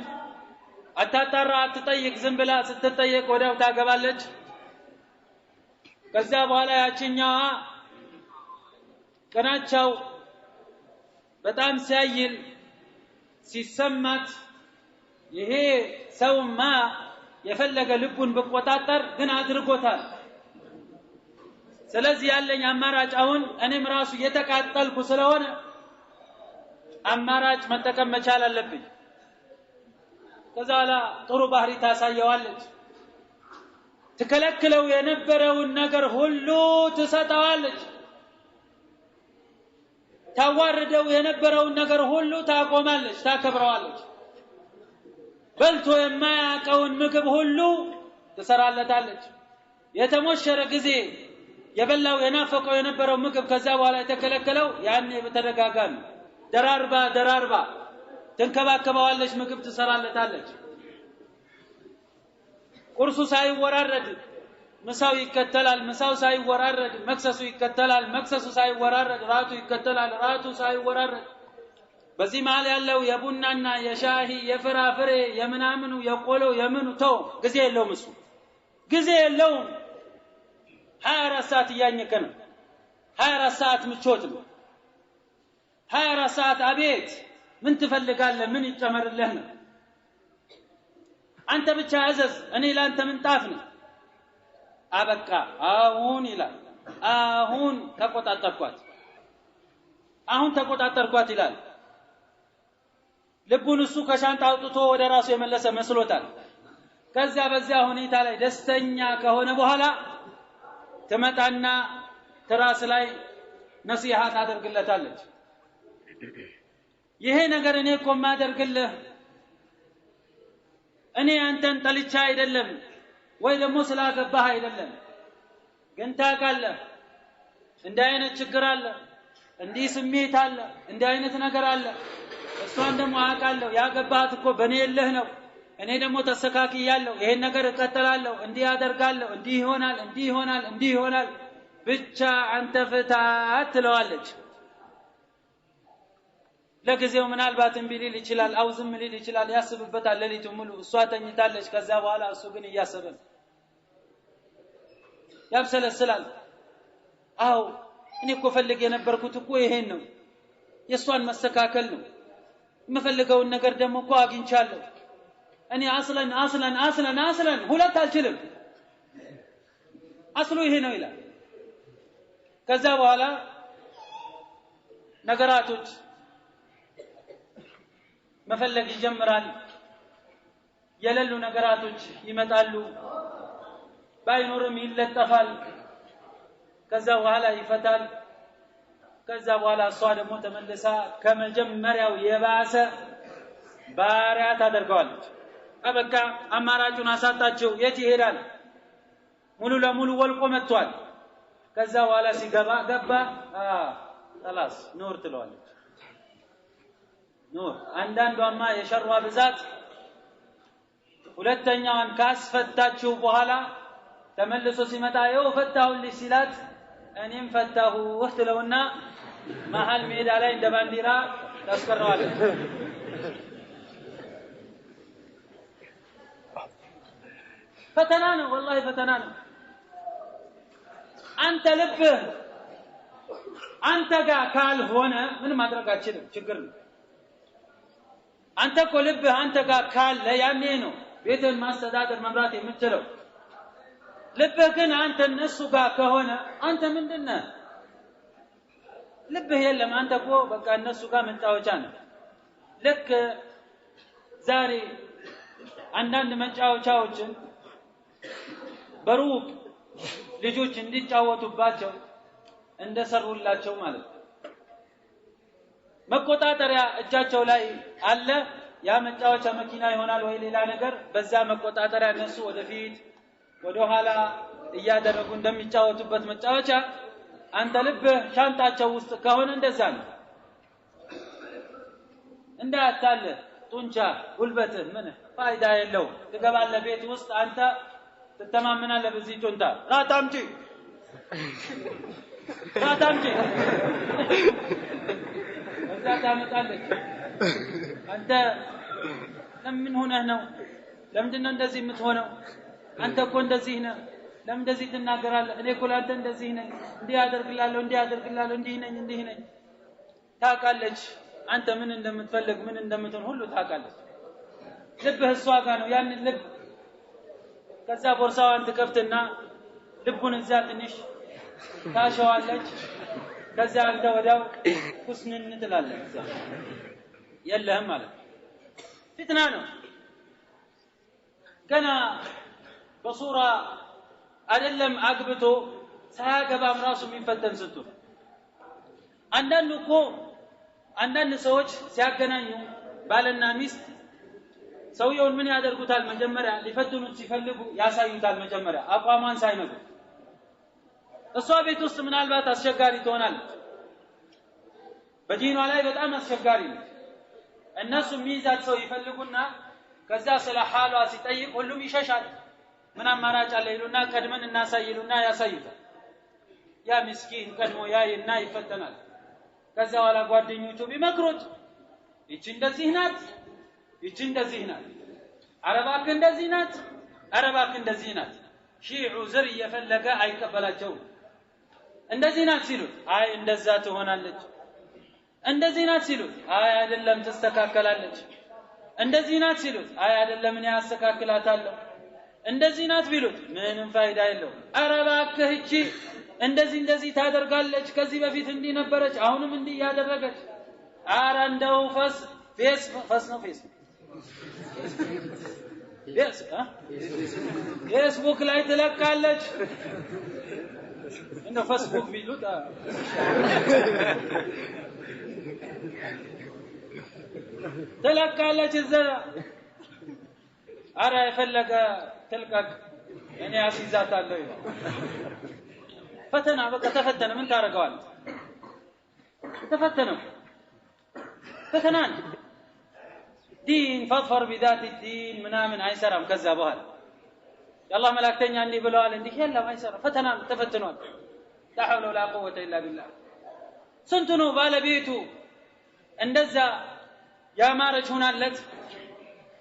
አታጣራ አትጠይቅ ዝም ብላ ስትጠየቅ ወዲያው ታገባለች ከዛ በኋላ ያቺኛዋ ቀናቸው በጣም ሲያይል ሲሰማት ይሄ ሰውማ የፈለገ ልቡን በቆጣጠር ግን አድርጎታል ስለዚህ ያለኝ አማራጭ አሁን እኔም ራሱ የተቃጠልኩ ስለሆነ አማራጭ መጠቀም መቻል አለብኝ ከዛላ ጥሩ ባህሪ ታሳየዋለች ተከለክለው የነበረውን ነገር ሁሉ ትሰጣዋለች ታዋርደው የነበረውን ነገር ሁሉ ታቆማለች ታከብረዋለች በልቶ የማያውቀውን ምግብ ሁሉ ትሰራለታለች የተሞሸረ ጊዜ የበላው የናፈቀው የነበረው ምግብ ከዛ በኋላ የተከለከለው ያኔ በተደጋጋሚ ደራርባ ተንከባከባዋለች ምግብ ትሰራለታለች ቁርሱ ሳይወራረድ ምሳው ይከተላል ምሳው ሳይወራረድ መክሰሱ ይከተላል መክሰሱ ሳይወራረድ ራቱ ይከተላል ራቱ ሳይወራረድ በዚህ መሃል ያለው የቡናና የሻሂ የፍራፍሬ የምናምኑ የቆሎ የምኑ ተው ጊዜ የለውም እሱ ጊዜ የለውም 24 ሰዓት እያኘከ ነው 24 ሰዓት ምቾት ነው 24 ሰዓት አቤት ምን ትፈልጋለህ ምን ይጨመርልህ ነው አንተ ብቻ አዘዝ እኔ ላንተ ምንጣፍ ነው አበቃ አሁን ይላል አሁን ተቆጣጠርኳት ይላል ልቡን እሱ ከሻንጣ አውጥቶ ወደ ራሱ የመለሰ መስሎታል ከዛ በዚያ ሁኔታ ላይ ደስተኛ ከሆነ በኋላ ተመጣና ትራስ ላይ ነሲሃ ታደርግለታለች ይሄ ነገር እኔ እኮ ማደርግልህ እኔ አንተን ጠልቻ አይደለም ወይ ደግሞ ስላገባህ አይደለም ግን ታውቃለህ እንደ አይነት ችግር አለ እንዲህ ስሜት አለ እንደ አይነት ነገር አለ እሷን ደግሞ አውቃለሁ ያገባህት እኮ በኔ የለህ ነው እኔ ደግሞ ተስተካክያለሁ ይሄን ነገር እቀጥላለሁ እንዲህ አደርጋለሁ እንዲህ ይሆናል ብቻ አንተ ፍታት ትለዋለች ለጊዜው ምናልባት እምቢ ሊል ይችላል አው ዝም ሊል ይችላል ያስብበታል ሌሊቱን ሙሉ እሷ ተኝታለች ከዛ በኋላ እሱ ግን እያሰበ ያብሰለስላል አው እኔ እኮ ፈልጌ የነበርኩት እኮ ይሄን ነው የሷን መስተካከል ነው የምፈልገውን ነገር ደግሞ እኮ አግኝቻለሁ እኔ አስለን ሁለት አልችልም አስሉ ይሄ ነው ይላል ከዛ በኋላ ነገራቶች መፈለግ ይጀምራል የሌሉ ነገራቶች ይመጣሉ ባይኖርም ይለጠፋል ከዛ በኋላ ይፈታል ከዛ በኋላ እሷ ደግሞ ተመልሳ ከመጀመሪያው የባሰ ባሪያ ታደርገዋለች አበቃ አማራጩን አሳጣቸው የት ይሄዳል ሙሉ ለሙሉ ወልቆ መጥቷል ከዛ በኋላ ገባ خلاص ኑር ትለዋለች ኑር አንዳንዷማ የሸርዋ ብዛት ሁለተኛዋን ካስፈታችሁ በኋላ ተመልሶ ሲመጣ ይው ፈታሁልሽ ሲላት እኔም ፈታሁህ ትለውና መሃል ሜዳ ላይ እንደ ባንዲራ ታስቀረዋለች ፈተና ነው والله ፈተና ነው አንተ ልብህ አንተ ጋር ካልሆነ ምን ማድረግ አትችልም ችግር ነው አንተ እኮ ልብህ አንተ ጋር ካለ ያኔ ነው ቤትን ማስተዳደር መምራት የምትችለው ልብህ ግን አንተ እነሱ ጋር ከሆነ አንተ ምንድነህ ልብህ የለም አንተ እኮ በቃ እነሱ ጋር መጫወቻ ነው ልክ ዛሬ አንዳንድ መጫወቻዎችን በሩቅ ልጆች እንዲጫወቱባቸው እንደሰሩላቸው ማለት ነው መቆጣጠሪያ እጃቸው ላይ አለ ያ መጫወቻ መኪና ይሆናል ወይ ሌላ ነገር በዛ መቆጣጠሪያ እነሱ ወደፊት ወደ ኋላ እያደረጉ እንደሚጫወቱበት መጫወቻ አንተ ልብህ ሻንጣቸው ውስጥ ከሆነ እንደዛ ነው እንዳታለ ጡንቻ ጉልበትህ ምን ፋይዳ የለው ትገባለህ ቤት ውስጥ አንተ ትተማመናለህ በዚህ ጡንቻ ራታምጪ እዛ ታመጣለች አንተ ለምን ሆነህ ነው ለምንድነው እንደዚህ የምትሆነው አንተ እኮ እንደዚህ ነህ ለምን እንደዚህ ትናገራለህ እኔ እኮ ላንተ እንደዚህ ነኝ እንዲህ አደርግላለሁ እንዲህ ነኝ ታውቃለች አንተ ምን እንደምትፈልግ ምን እንደምትሆን ሁሉ ታውቃለች ልብህ እሷ ጋር ነው ያን ልብ ከዛ ቦርሳዋን ትከፍትና ልቡን እዛ ትንሽ ታሸዋለች ከዛ አንተ ወዲያው ኩስንን ትላለህ የለህም ማለት ፊትና ነው ገና በሱራ አይደለም አግብቶ ሳያገባም ራሱ የሚፈተን ስንቱ አንዳንድ ሰዎች ሲያገናኙ ባልና ሚስት ሰውየውን ምን ያደርጉታል መጀመሪያ ሊፈትኑት ሲፈልጉ ያሳዩታል መጀመሪያ አቋሟን ሳይነግሩ እሷ ቤት ውስጥ ምናልባት አስቸጋሪ ትሆናለች በዲኗ ላይ በጣም አስቸጋሪ ነው እነሱ ሚዛት ሰው ይፈልጉና ከዛ ስለ ሐሏ ሲጠይቅ ሁሉም ይሸሻል ምን አማራጭ አለ ይሉና ቀድመን እናሳይሉና ያሳዩታል ያ ምስኪን ቀድሞ ያይና ይፈተናል ከዛ በኋላ ጓደኞቹ ቢመክሩት ይቺ እንደዚህ ናት ይቺ እንደዚህ ናት አረባክ እንደዚህ ናት አረባክ እንደዚህ ናት ሺዑ ዘር እየፈለገ አይቀበላቸው እንደዚህ ናት ሲሉት አይ እንደዛ ትሆናለች እንደዚህ ናት ሲሉት አይ አይደለም ተስተካከላለች እንደዚህ ናት ሲሉት አይ አይደለም እኔ አስተካክላታለሁ እንደዚህ ናት ቢሉት ምንም ፋይዳ የለውም አረባክህ እቺ እንደዚህ ታደርጋለች ከዚህ በፊት እንዲህ ነበረች አሁንም እንዲህ ያደረገች አረ እንደው ፈስ ነው ፌስቡክ ላይ ትለቃለች እንደ ፌስቡክ ቢሉት ትለቃለች እዛ አረ የፈለገ ትልቀቅ እኔ አስይዛታለሁ ፈተና በቃ ተፈተነ ምን ታረጋዋል ተፈተነው ፈተናን ዲን ፈጥፈር بذات الدين ምናምን አይሰራም ከዛ በኋላ ያላህ መላእክተኛ እንዲህ ብለዋል እንዲህ የለም አይሰራም ፈተና ተፈትኗል لا حول ولا قوة إلا بالله ስንቱ ነው ባለቤቱ እንደዛ ያማረች ሆናለት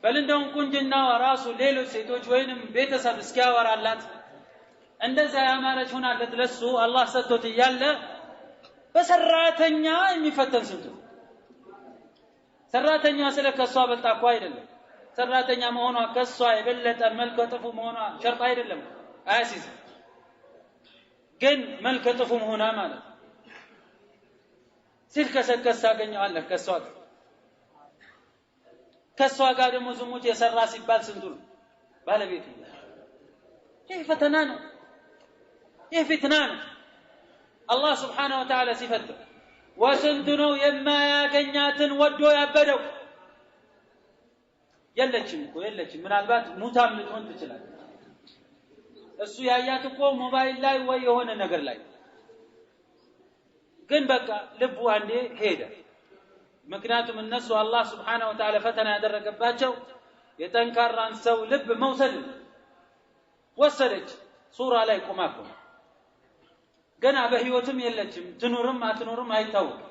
በልንደው ቁንጅና ራሱ ሌሎች ሴቶች ወይንም ቤተሰብ እስኪያወራላት እንደዛ ያማረች ሆናለት ለሱ አላህ ሰጥቶት ይያለ በሰራተኛ የሚፈተን ስንቱ ሰራተኛ ስለከሷ በልጣ እኮ አይደለም ሰራተኛ መሆኗ ከሷ የበለጠ መልከ ጥፉ መሆኗ ሸርጥ አይደለም አያሲዝ ግን መልከ ጥፉ መሆኗ ማለት ሲልከሰከስ ታገኘዋለህ ከሷ ጋር ደግሞ ዝሙት የሰራ ሲባል ስንቱ ነው ባለቤቱ ይህ ፈተና ነው ይህ ፊትና ነው አላህ Subhanahu Wa Ta'ala ሲፈትህ ወስንቱ ነው የማያገኛትን ወዶ ያበደው የለችም ምናልባት ሙታም ልትሆን ትችላለች እሱ ያያት እኮ ሞባይል ላይ ወይ የሆነ ነገር ላይ ግን በቃ ልቡ አንዴ ሄደ ምክንያቱም እነሱ አላህ Subhanahu Wa Ta'ala ፈተና ያደረገባቸው የጠንካራን ሰው ልብ መውሰድ ወሰደች ሱራ ላይ ቆማኮ ገና በህይወትም የለችም ትኑርም አትኑርም አይታወቅም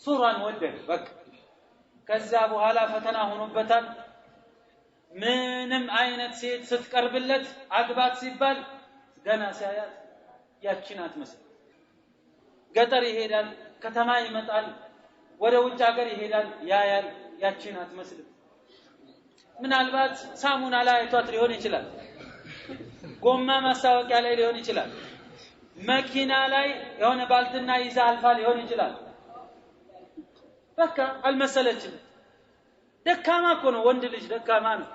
ሱራን ወደደ በቃ ከዛ በኋላ ፈተና ሆኖበታል ምንም አይነት ሴት ስትቀርብለት አግባት ሲባል ገና ሲያያት ያቺናት መስል ገጠር ይሄዳል ከተማ ይመጣል ወደ ውጭ ሀገር ይሄዳል ያያል ያቺናት መስል ምናልባት ሳሙና ላይ አይቷት ሊሆን ይችላል ጎማ ማስታወቂያ ላይ ሊሆን ይችላል መኪና ላይ የሆነ ባልትና ይዛ አልፋ ሊሆን ይችላል በቃ አልመሰለችም ደካማ እኮ ነው ወንድ ልጅ ደካማ ነው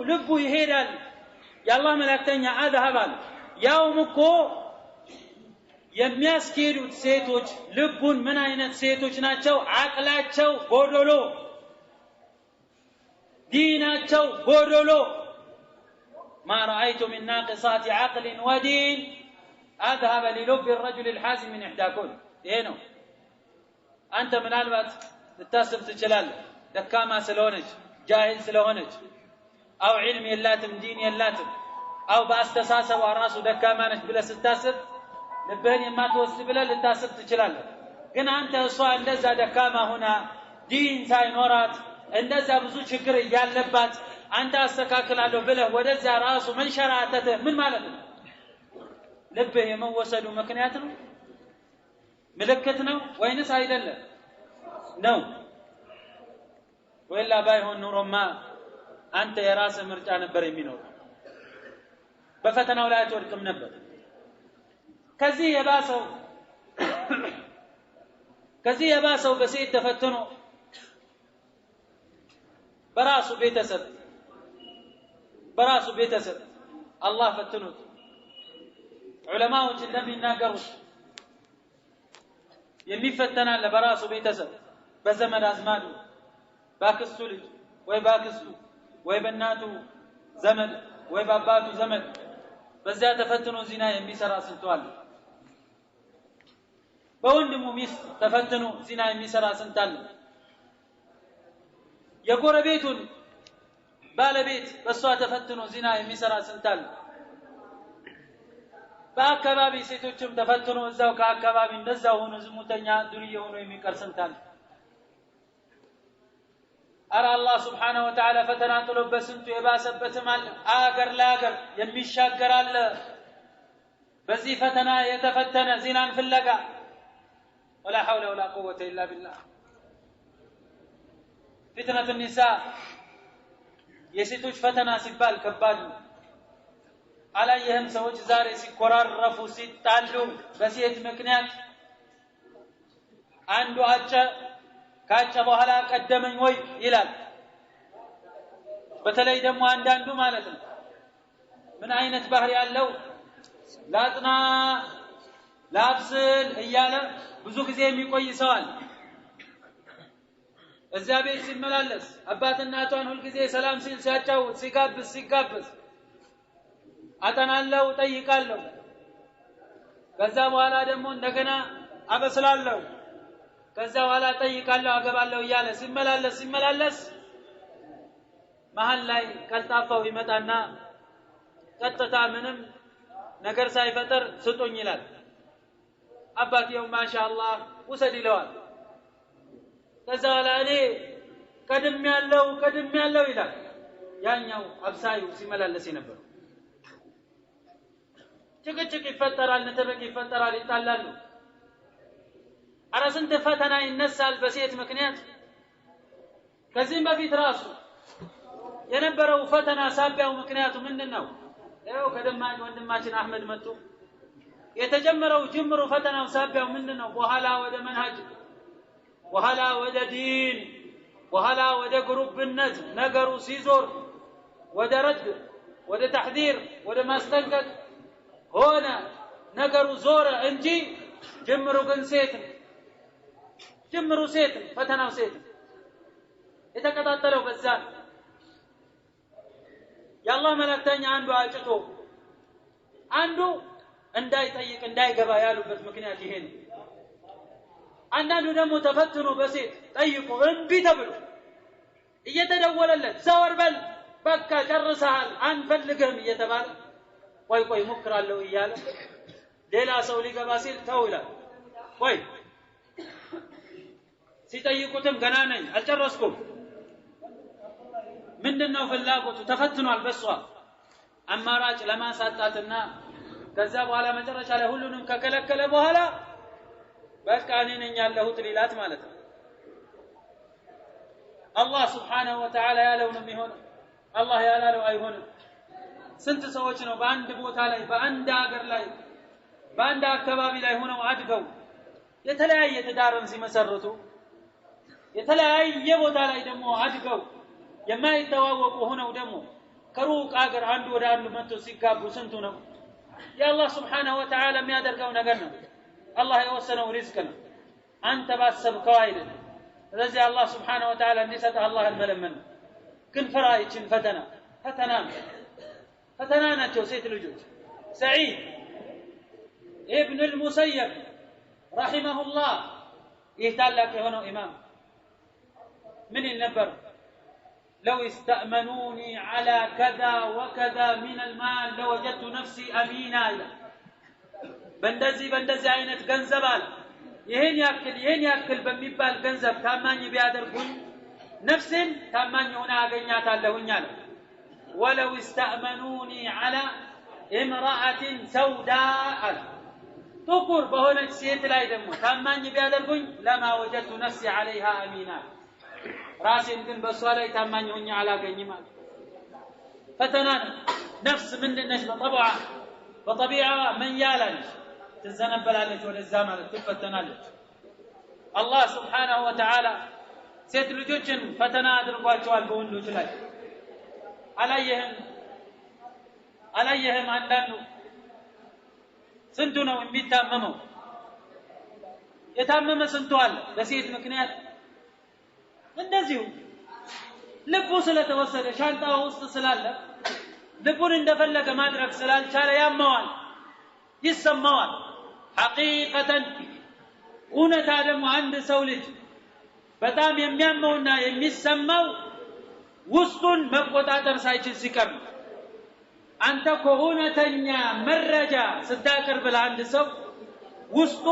ልቡ ይሄዳል ያላህ መላእክተኛ አድሃባል ያውም እኮ የሚያስኬዱት ሴቶች ልቡን ምን አይነት ሴቶች ናቸው አቅላቸው ጎዶሎ ዲናቸው ጎዶሎ ما رأيت من ناقصات عقل ودين أذهب للب الرجل الحازم من إحداكن إيه أنت من الوقت تتصل تجلال دكاما سلونج جاهل سلونج أو علم يلاتم دين يلاتم أو بأستساسة وراسه دكاما نج بلا ستاسب لبهني ما توصل بلا لتاسب تجلال ግን አንተ እሷ እንደዛ ደካማ ሆና ዲን ሳይኖራት እንደዛ ብዙ ችግር ያለባት አንተ አስተካክላለሁ ብለህ ወደዛ ራሱ መንሸራተተ ምን ማለት ነው ልብህ የመወሰዱ ምክንያት ነው ምልክት ነው ወይንስ አይደለም ነው ወላ ባይሆን ኑሮማ አንተ የራስ ምርጫ ነበር የሚኖር በፈተናው ላይ አትወድቅም ነበር ከዚህ የባሰው በሴት ተፈትኖ በራሱ ቤተሰብ አላህ ፈትኑት ዑለማዎች እንደሚናገሩት የሚፈተናል በራሱ ቤተሰብ በዘመድ አዝማዱ ባክስቱ ልጅ ወይ ባክስቱ ወይ በእናቱ ዘመድ ወይ በአባቱ ዘመድ በዛ ተፈትኖ ዚና የሚሰራ ስንቱ አለ በወንድሙ ሚስት ተፈትኖ ዚና የሚሰራ ስንት አለ የጎረቤቱን ባለቤት በሷ ተፈትኖ ዚና የሚሰራ ስንት አለ በአካባቢ ሴቶችም ተፈትኖ እዛው ከአካባቢ እንደዛው ሆኖ ዝሙተኛ ዱርዬ ሆኖ የሚቀር ስንት አለ አረ አላህ Subhanahu Wa Ta'ala ፈተና ጥሎበት ስንቱ የባሰበትም አለ አገር ለአገር የሚሻገር አለ በዚህ ፈተና የተፈተነ ዚናን ፍለጋ ولا حول ولا قوة إلا بالله فتنة النساء የሴቶች ፈተና ሲባል ከባድ ነው አላየህም ሰዎች ዛሬ ሲኮራረፉ ሲጣሉ በሴት ምክንያት አንዱ አጨ ካጨ በኋላ ቀደመኝ ወይ ይላል በተለይ ደግሞ አንዳንዱ ማለት ነው ምን አይነት ባህሪ ያለው ላጥና ላብስል እያለ ብዙ ጊዜ የሚቆይ ሰው አለ እዛ ቤት ሲመላለስ አባትና እናቷን ሁሉ ጊዜ ሰላም ሲል ሲያጫውት ሲጋብዝ አጠናለው ጠይቃለሁ ከዛ በኋላ ደግሞ እንደገና አበስላለሁ ከዛ በኋላ ጠይቃለሁ አገባለሁ እያለ ሲመላለስ መሃል ላይ ቀልጣፋው ይመጣና ቀጥታ ምንም ነገር ሳይፈጠር ስጡኝ ይላል አባቴው ማሻአላህ ወሰድ ይለዋል ከዛ በኋላ እኔ ቀድም ያለው ይላል ያኛው አብሳዩ ሲመላለስ ነበር ጭቅጭቅ ይፈጠራል ንትርክ ይፈጠራል ይጣላሉ አራስንተ ፈተና ይነሳል በሴት ምክንያት ከዚህም በፊት ራሱ የነበረው ፈተና ሳቢያው ምክንያቱ ምንድነው ያው ከደማኝ ወንድማችን አህመድ መጡ የተጀመረው ጅምሩ ፈተናው ሳቢያው ምንድነው በኋላ ወደ መንሃጅ በኋላ ወደ ዲን በኋላ ወደ ግሩፕነት ነገሩ ሲዞር ወደ ረድ ወደ ተሕዲር ወደ ማስጠንቀቅ ሆነ ነገሩ ዞረ እንጂ ጅምሩ ግን ሴት ፈተናው ሴት የተቀጣጠለው በዛ ያላህ መላእክተኛ አንዱ አጭቶ አንዱ እንዳይጠይቅ እንዳይገባ ያሉበት ምክንያት ይሄ ነው አንዳንዱ ደግሞ ተፈትኖ በሴት ጠይቆ እንቢ ተብሎ እየተደወለለት ዘወር በል በቃ ጨርሰሃል አንፈልግም እየተባለ ቆይ ሙክራለሁ እያለ ሌላ ሰው ሊገባ ሲል ተው ይላል ቆይ ሲጠይቁትም ገና ነኝ አልጨረስኩም ምንድነው ፍላጎቱ ተፈትኗል በሷ አማራጭ ለማሳጣትና ከዛ በኋላ መጨረሻ ላይ ሁሉንም ከከለከለ በኋላ በቃ እኔ ነኝ ያለሁት ሊላት ማለት ነው አላህ Subhanahu Wa Ta'ala ያለው ነው የሚሆነው አላህ ያላለው አይሆንም ስንት ሰዎች ነው በአንድ ቦታ ላይ በአንድ ሀገር ላይ በአንድ አካባቢ ላይ ሆነው አድገው የተለያየ ትዳርን ሲመሰርቱ የተለያየ ቦታ ላይ ደግሞ አድገው የማይተዋወቁ ሆነው ደግሞ ከሩቅ ሀገር አንዱ ወደ አንዱ መጥቶ ሲጋቡ ስንቱ ነው የአላህ Subhanahu Wa Ta'ala የሚያደርገው ነገር ነው አላህ የወሰነው ሪዝቅ ነው አንተ ባሰብከው አይደለም ስለዚህ አላህ Subhanahu Wa Ta'ala እንዲሰጥ አላህን መለመን ግን ፈራይችን ፈተና ናቸው ሴት ልጆች ሰዒድ ኢብኑ አልሙሰይብ ረሂመሁላህ ይታላቅ የሆነው ኢማም ምን ነበር لو استأمنوني على كذا وكذا من المال لوجدت نفسي أمينا በእንደዚህ አይነት ገንዘብ አለ ይሄን ያክል በሚባል ገንዘብ ታማኝ ቢያደርጉኝ ነፍሴን ታማኝ ሆና አገኛታለሁኝ አለ ولو استأمنوني على امرأة سوداء ጥቁር በሆነች ሴት ላይ ደግሞ ታማኝ ቢያደርጉኝ لما وجدت نفسي عليها أمينا ራሴን ግን በሷ ላይ ታማኝ ሆኜ አላገኝም አለ ፈተና ነፍስ ምንድነሽ በጠቢዓዋ መንያላለች ትዘነበላለች ወደዛ ማለት ትፈተናለች አላህ Subhanahu Wa Ta'ala ሴት ልጆችን ፈተና አድርጓቸዋል በወንዶች ላይ አላየህም አንዳንዱ ስንቱ ነው የሚታመመው የታመመ ስንቱ አለ በሴት ምክንያት እንደዚሁ ልቡ ስለተወሰደ ሻንጣው ውስጥ ስላለ ልቡን እንደፈለገ ማድረግ ስላልቻለ ያመዋል ይሰማዋል ሐቂቀተን እውነታ ደግሞ አንድ ሰው ልጅ በጣም የሚያመውና የሚሰማው ውስጡን መቆጣጠር ሳይችል ሲቀር አንተ ከእውነተኛ መረጃ ስታቀርብ ለአንድ ሰው ውስጡ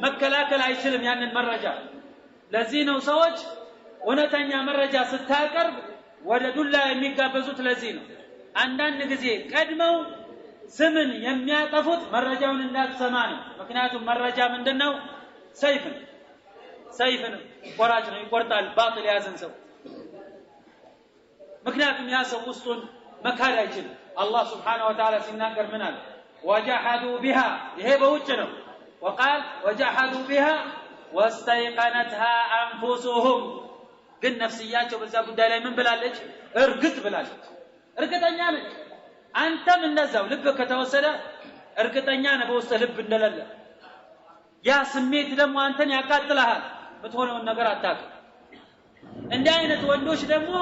መከላከል አይችልም ያንን መረጃ ለዚህ ነው ሰዎች እውነተኛ መረጃ ስታቀርብ ወደ ዱላ የሚጋበዙት ለዚህ ነው አንዳንድ ጊዜ ቀድመው ስምን የሚያጠፉት መረጃውን እንዳትሰማ ነው ምክንያቱም መረጃ ምንድነው ሰይፍ ነው ቆራጭ ነው ይቆርጣል ባጥል ያዘን ሰው ምክንያቱም ያ ሰው ውስጡን መካድ አይችልም አላህ Subhanahu Wa Ta'ala ሲናገር ምን አለ وجحدوا بها ይሄ በውጭ ነው وقال وجحدوا بها واستيقنتها انفسهم ግን ነፍስያቸው በዛ ጉዳይ ላይ ምን ብላለች እርግጥ ብላለች እርግጠኛ ነች አንተም እንደዛው ልብ ከተወሰደ እርግጠኛ ነህ በውስጥ ልብ እንደሌለ ያ ስሜት ደግሞ አንተን ያቃጥልሃል ምትሆነው ነገር አታውቅም እንደ አይነት ወንዶች ደግሞ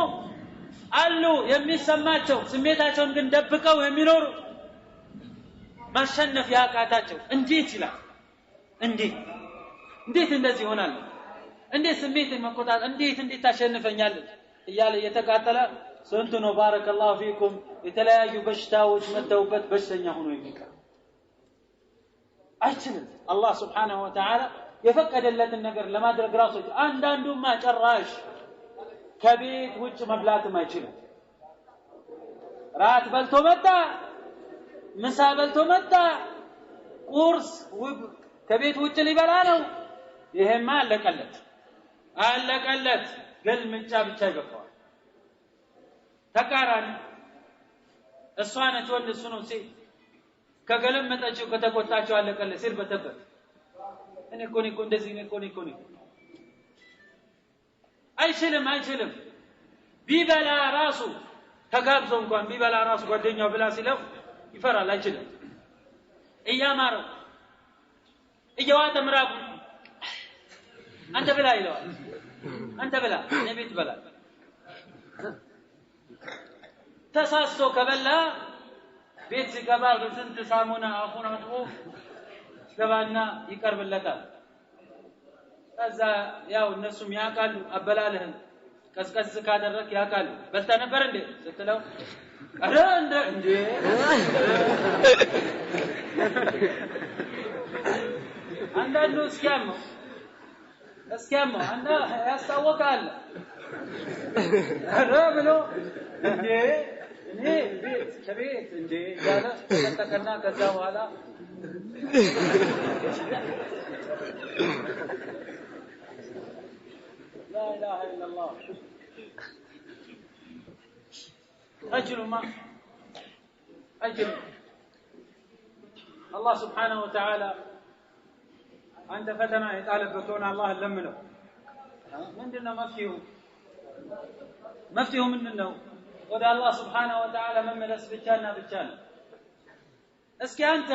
አሉ የሚሰማቸው ስሜታቸውን ግን ደብቀው የሚኖሩ ማሸነፍ ያቃታቸው እንዴት ይላል እንዴት እንደዚህ ይሆናል እንዴት ስሜትን መቆጣጠር እንዴት ታሸንፈኛለህ እያለ የተቃጠለ ስንት ነው ባረከላሁ ፊኩም የተለያዩ በሽታዎች መተውበት በሽተኛ ሆኖ የሚቀር አይችልም አላህ Subhanahu Wa Ta'ala የፈቀደለትን ነገር ለማድረግ ራሱ አንዳንዱማ ጨራሽ ከቤት ውጭ መብላትም አይችልም ራት በልቶ መጣ ምሳ በልቶ መጣ ቁርስ ከቤት ውጭ ሊበላ ነው ይሄማ አለቀለት ግልምጫ ብቻ ይገፋል ተቃራኒ እሷ ነች ወንድ እሱ ነው ሴት ከገለመጣቸው ከተቆጣቸው አለቀለት ሲል በተበት እኔ እኮ እንደዚህ እኔ እኮ አይችልም ቢበላ ራሱ ተጋብዞ እንኳን ቢበላ ራሱ ጓደኛው ብላ ሲለው ይፈራል አይችልም እያማረው እየዋጠ ምራቁ አንተ ብላ ይለዋል አንተ ብላ እኔ ቤት በላ ተሳስቶ ከበላ ቤት ሲገባ በስንት ሳሙና አፉን አጥቦ ገባና ይቀርብለታል ከዛ ያው እነሱም ያቃሉ አበላለህን ቀስቀስ ካደረክ ያቃሉ በልታ ነበር እንዴ ስትለው አረ እንዴ አንዳንዱ እስኪያመው አንዳ ያስታወቃል አረ ብሎ እንዴ እኔ ቤት እንዴ ያለ ተከና ከዛ በኋላ لا اله الا الله اجل الله سبحانه وتعالى አንተ ፈተና የጣለበት ሆነ አላህ ለምነው ምንድነው መፍትሄው ምንድነው ወደ አላህ Subhanahu Wa Ta'ala መመለስ ብቻና ብቻ ነው እስኪ አንተ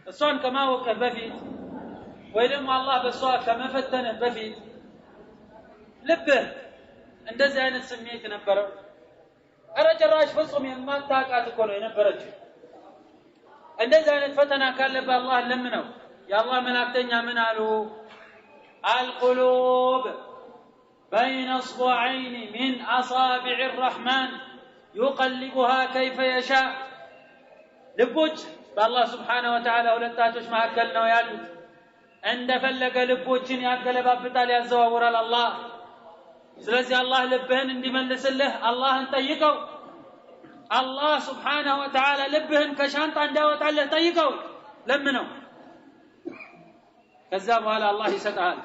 እሷን ከማወቅህ በፊት ወይ ደግሞ አላህ በሷ ከመፈተነህ በፊት ልብህ እንደዚህ አይነት ስሜት ነበረው አረ ጭራሽ ፍጹም የማታውቃት እኮ ነው የነበረችው እንደዚህ አይነት ፈተና ካለበት አላህ ለምነው የአላህ መላእክተኛ ምን አሉ القلوب بين اصبعين من اصابع الرحمن يقلبها كيف يشاء ልቦች በአላህ Subhanahu Wa Ta'ala ሁለታቶች መካከል ነው ያሉት እንደፈለገ ልቦችን ያገለባብጣል ያዘዋውራል አላህ ስለዚህ አላህ ልብህን እንዲመልስልህ አላህን ጠይቀው አላህ Subhanahu Wa Ta'ala ልብህን ከሻንጣ እንዳወጣልህ ጠይቀው ለምነው ከዛ በኋላ አላህ ይሰጣል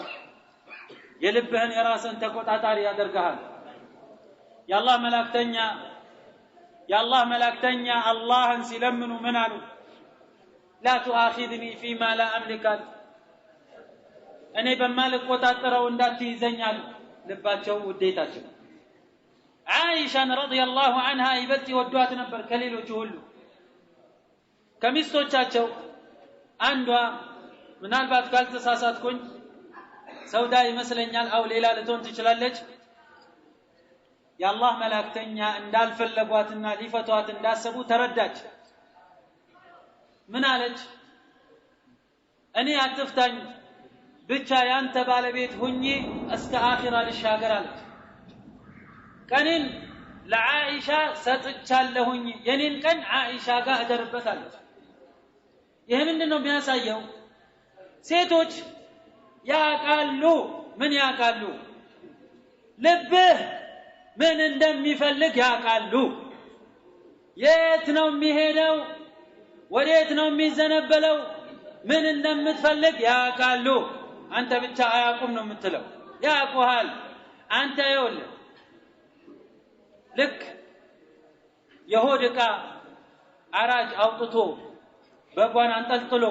የልብህን የራስን ተቆጣጣሪ ያደርጋል የአላህ መላእክተኛ አላህን ሲለምኑ ምን አሉ لا تؤاخذني فيما لا املك እኔ በማልቆጣጠረው እንዳትይዘኛል ልባቸው ውዴታቸው አይሻን ረዲየላሁ ዐንሃ ይበልጥ ይወዷት ነበር ከሌሎቹ ሁሉ ከሚስቶቻቸው አንዷ ምናልባት ካልተሳሳትኩኝ ሰውዳ ይመስለኛል አው ሌላ ልትሆን ትችላለች የአላህ መላእክተኛ እንዳልፈለጓትና ሊፈቷት እንዳሰቡ ተረዳች። ምን አለች? እኔ አትፍታኝ ብቻ ያንተ ባለቤት ሁኚ እስከ አኺራ ልሻገር አለች። ቀኔን ለዓኢሻ ሰጥቻለሁኝ፣ የኔን ቀን ዓኢሻ ጋር እደርበታለች። ይሄ ምንድነው የሚያሳየው? ሴቶች ያቃሉ። ምን ያቃሉ? ልብህ ምን እንደሚፈልግ ያቃሉ። የት ነው የሚሄደው? ወዴት ነው የሚዘነበለው? ምን እንደምትፈልግ ያቃሉ። አንተ ብቻ አያቁም ነው የምትለው። ያቁሃል። አንተ ይኸውልህ ልክ የሆድ ዕቃ አራጅ አውጥቶ በጓን አንጠልጥሎ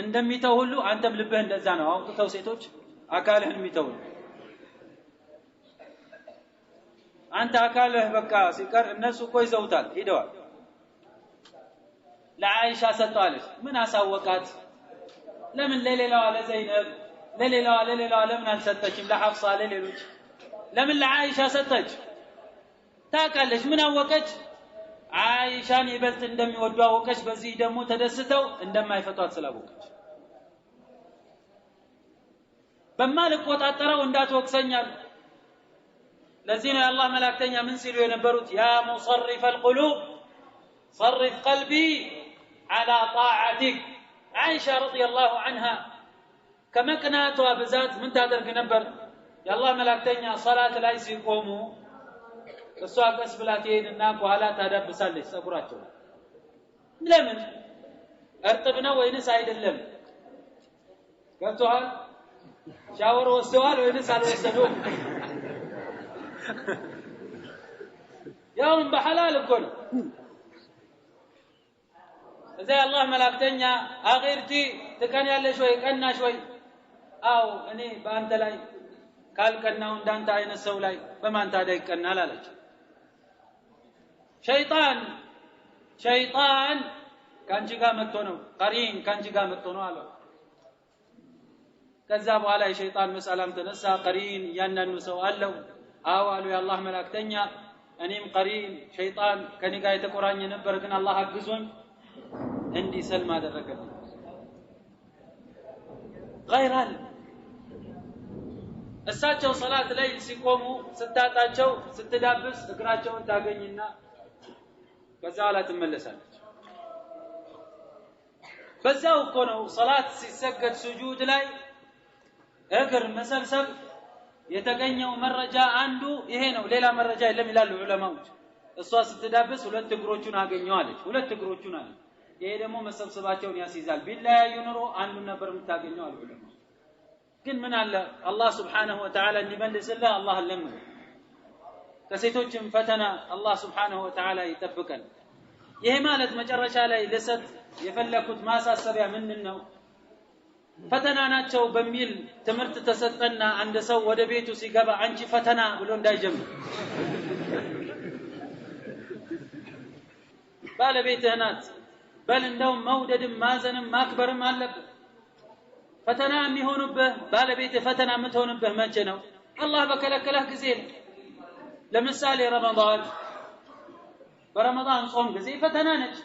እንደሚተው ሁሉ አንተም ልብህ እንደዛ ነው አውጥተው ሴቶች አካልህን የሚተው። አንተ አካልህ በቃ ሲቀር እነሱ እኮ ይዘውታል ሄደዋል። ለዓኢሻ ሰጠዋለች። ምን አሳወቃት? ለምን ለሌላዋ ለዘይነብ ለሌላዋ ለምን አልሰጠችም? ለሐፍሳ ለሌሎች ለምን ለዓኢሻ ሰጠች? ታውቃለች። ምን አወቀች? ዓኢሻን ይበልጥ እንደሚወዱ አወቀች። በዚህ ደግሞ ተደስተው እንደማይፈቷት ስላወቀች በማልቆጣጠረው እንዳትወቅሰኛል። ለዚህ ነው የአላህ መላእክተኛ ምን ሲሉ የነበሩት? ያ ሙصرف القلوب صرف قلبي على طاعتك። ዓኢሻ رضي الله عنها ከመቅናቷ ብዛት ምን ታደርግ ነበር? የአላህ መላእክተኛ ሶላት ላይ ሲቆሙ እሷ ቀስ ብላ ትሄድና በኋላ ታዳብሳለች ጸጉራቸው። ለምን? እርጥብ ነው ወይንስ አይደለም? ገብቶሃል? ሻወር ወስደዋል ወይንስ አልወሰዱም? ያውም በሐላል እኮ ነው። እዛ የአላህ መላእክተኛ አኺርቲ ትቀናለሽ ወይ ቀናሽ ወይ? አው እኔ በአንተ ላይ ካልቀናው እንዳንተ አይነት ሰው ላይ በማን ታዲያ ይቀናል አለች። ሸይጣን ካንቺ ጋር መጥቶ ነው፣ ቀሪን ካንቺ ጋር መጥቶ ነው አለ። ከዛ በኋላ የሸይጣን መሰላም ተነሳ። ቀሪን ያንኑ ሰው አለው። አው አሉ የአላህ መላእክተኛ እኔም ቀሪን ሸይጣን ከኔ ጋር የተቆራኘ ነበር፣ ግን አላህ አግዞኝ እንዲሰልም አደረገልኝ። غيرال እሳቸው ሶላት ላይ ሲቆሙ ስታጣቸው ስትዳብስ እግራቸውን ታገኝና ከዛ ኋላ ትመለሳለች። በዛው እኮ ነው ሶላት ሲሰገድ ስጁድ ላይ እግር መሰብሰብ የተገኘው መረጃ አንዱ ይሄ ነው። ሌላ መረጃ የለም ይላሉ ዑለማዎች። እሷ ስትዳብስ ሁለት እግሮቹን አገኘዋለች። ሁለት እግሮቹን አለ። ይሄ ደግሞ መሰብሰባቸውን ያስይዛል። ቢላያዩ ኑሮ አንዱን ነበር የምታገኘው አሉ ዑለማዎች። ግን ምን አለ አላህ Subhanahu Wa Ta'ala እንዲመልስልህ አላህ ለምን ከሴቶችም ፈተና አላህ Subhanahu Wa Ta'ala ይጠብቀን። ይሄ ማለት መጨረሻ ላይ ለሰት የፈለኩት ማሳሰቢያ ምንድነው? ፈተና ናቸው በሚል ትምህርት ተሰጠና አንድ ሰው ወደ ቤቱ ሲገባ አንቺ ፈተና ብሎ እንዳይጀምር። ባለቤትህ ናት በል እንደው መውደድም ማዘንም ማክበርም አለብህ። ፈተና የሚሆንብህ ባለቤትህ ፈተና የምትሆንብህ መቼ ነው? አላህ በከለከለህ ጊዜ ነው። ለምሳሌ በረመዳን ጾም ጊዜ ፈተና ነች።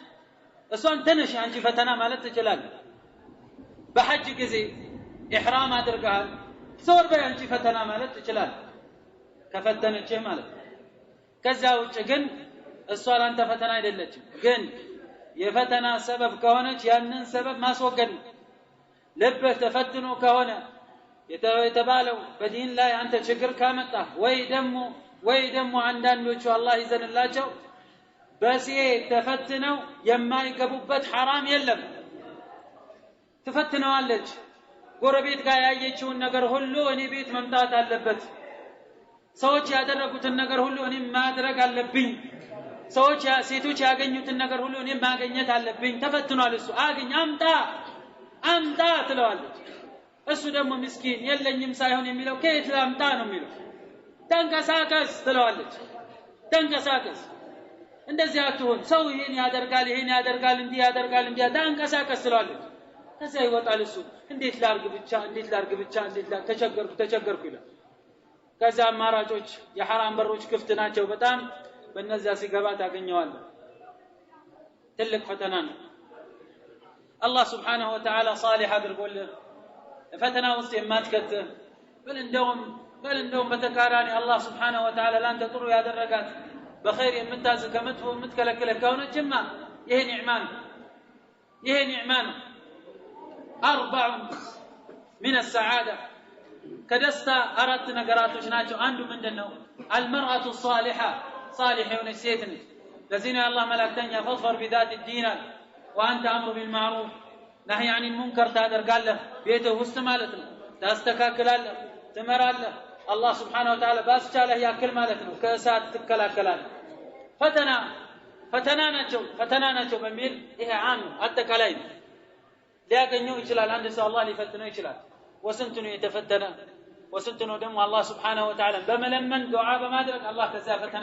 እሷን ትንሽ አንቺ ፈተና ማለት ትችላለህ። በሐጅ ጊዜ ኢህራም አድርገሃል ሶር በይ አንቺ ፈተና ማለት ትችላለህ ከፈተነችህ ማለት ነው። ከዛ ውጭ ግን እሷ ላንተ ፈተና አይደለችም። ግን የፈተና ሰበብ ከሆነች ያንን ሰበብ ማስወገድ ነው። ልብህ ተፈትኖ ከሆነ የተባለው በዲን ላይ አንተ ችግር ካመጣ ወይ ደግሞ አንዳንዶቹ አላህ ይዘንላቸው በሴት ተፈትነው የማይገቡበት ሐራም የለም። ትፈትነዋለች። ጎረቤት ጋር ያየችውን ነገር ሁሉ እኔ ቤት መምጣት አለበት። ሰዎች ያደረጉትን ነገር ሁሉ እኔ ማድረግ አለብኝ። ሴቶች ያገኙትን ነገር ሁሉ እኔ ማግኘት አለብኝ። ተፈትኗል። እሱ አግኝ አምጣ ትለዋለች። እሱ ደግሞ ምስኪን የለኝም ሳይሆን የሚለው ከየት ላምጣ ነው የሚለው። ተንቀሳቀስ ትለዋለች። ተንቀሳቀስ እንደዚህ አትሁን። ሰው ይሄን ያደርጋል እንዲህ ያደርጋል ተንቀሳቀስ ትለዋለች። ከዛ ይወጣል። እሱ እንዴት ላርግ ብቻ ተቸገርኩ ይላል። ከዛ አማራጮች የሐራም በሮች ክፍት ናቸው በጣም በእነዛ ሲገባ ታገኘዋለህ ትልቅ ፈተና ነው አላህ Subhanahu Wa Ta'ala صالح አድርጎልህ ፈተና ውስጥ የማትከትህ በል እንደውም በተቃራኒ አላህ Subhanahu Wa Ta'ala ላንተ ጥሩ ያደረጋት በخير የምታዝ ከመጥፎ የምትከለክለ ከሆነችማ ይሄ ኒዕማ ነው أربع من السعادة كدستا أردت نقراتوش ناتو عنده من دنو المرأة الصالحة صالحة ونسيتني لزين الله ملاكتين فاظفر بذات الدين وأنت أمر بالمعروف نهي عن المنكر تادر قال له بيته استمالتنا تاستكاكل له تمر له الله سبحانه وتعالى باس شاله يا كل مالتنا كأسات تكلاكلال فتناناتو بميل إيه عام التكالين ሊያገኘው ይችላል አንድ ሰው አላህ ሊፈትነው ይችላል ወስንቱን የተፈተነ ወስንቱን ደግሞ አላህ Subhanahu Wa Ta'ala በመለመን ዱዓ በማድረግ አላህ ከዛ ፈተና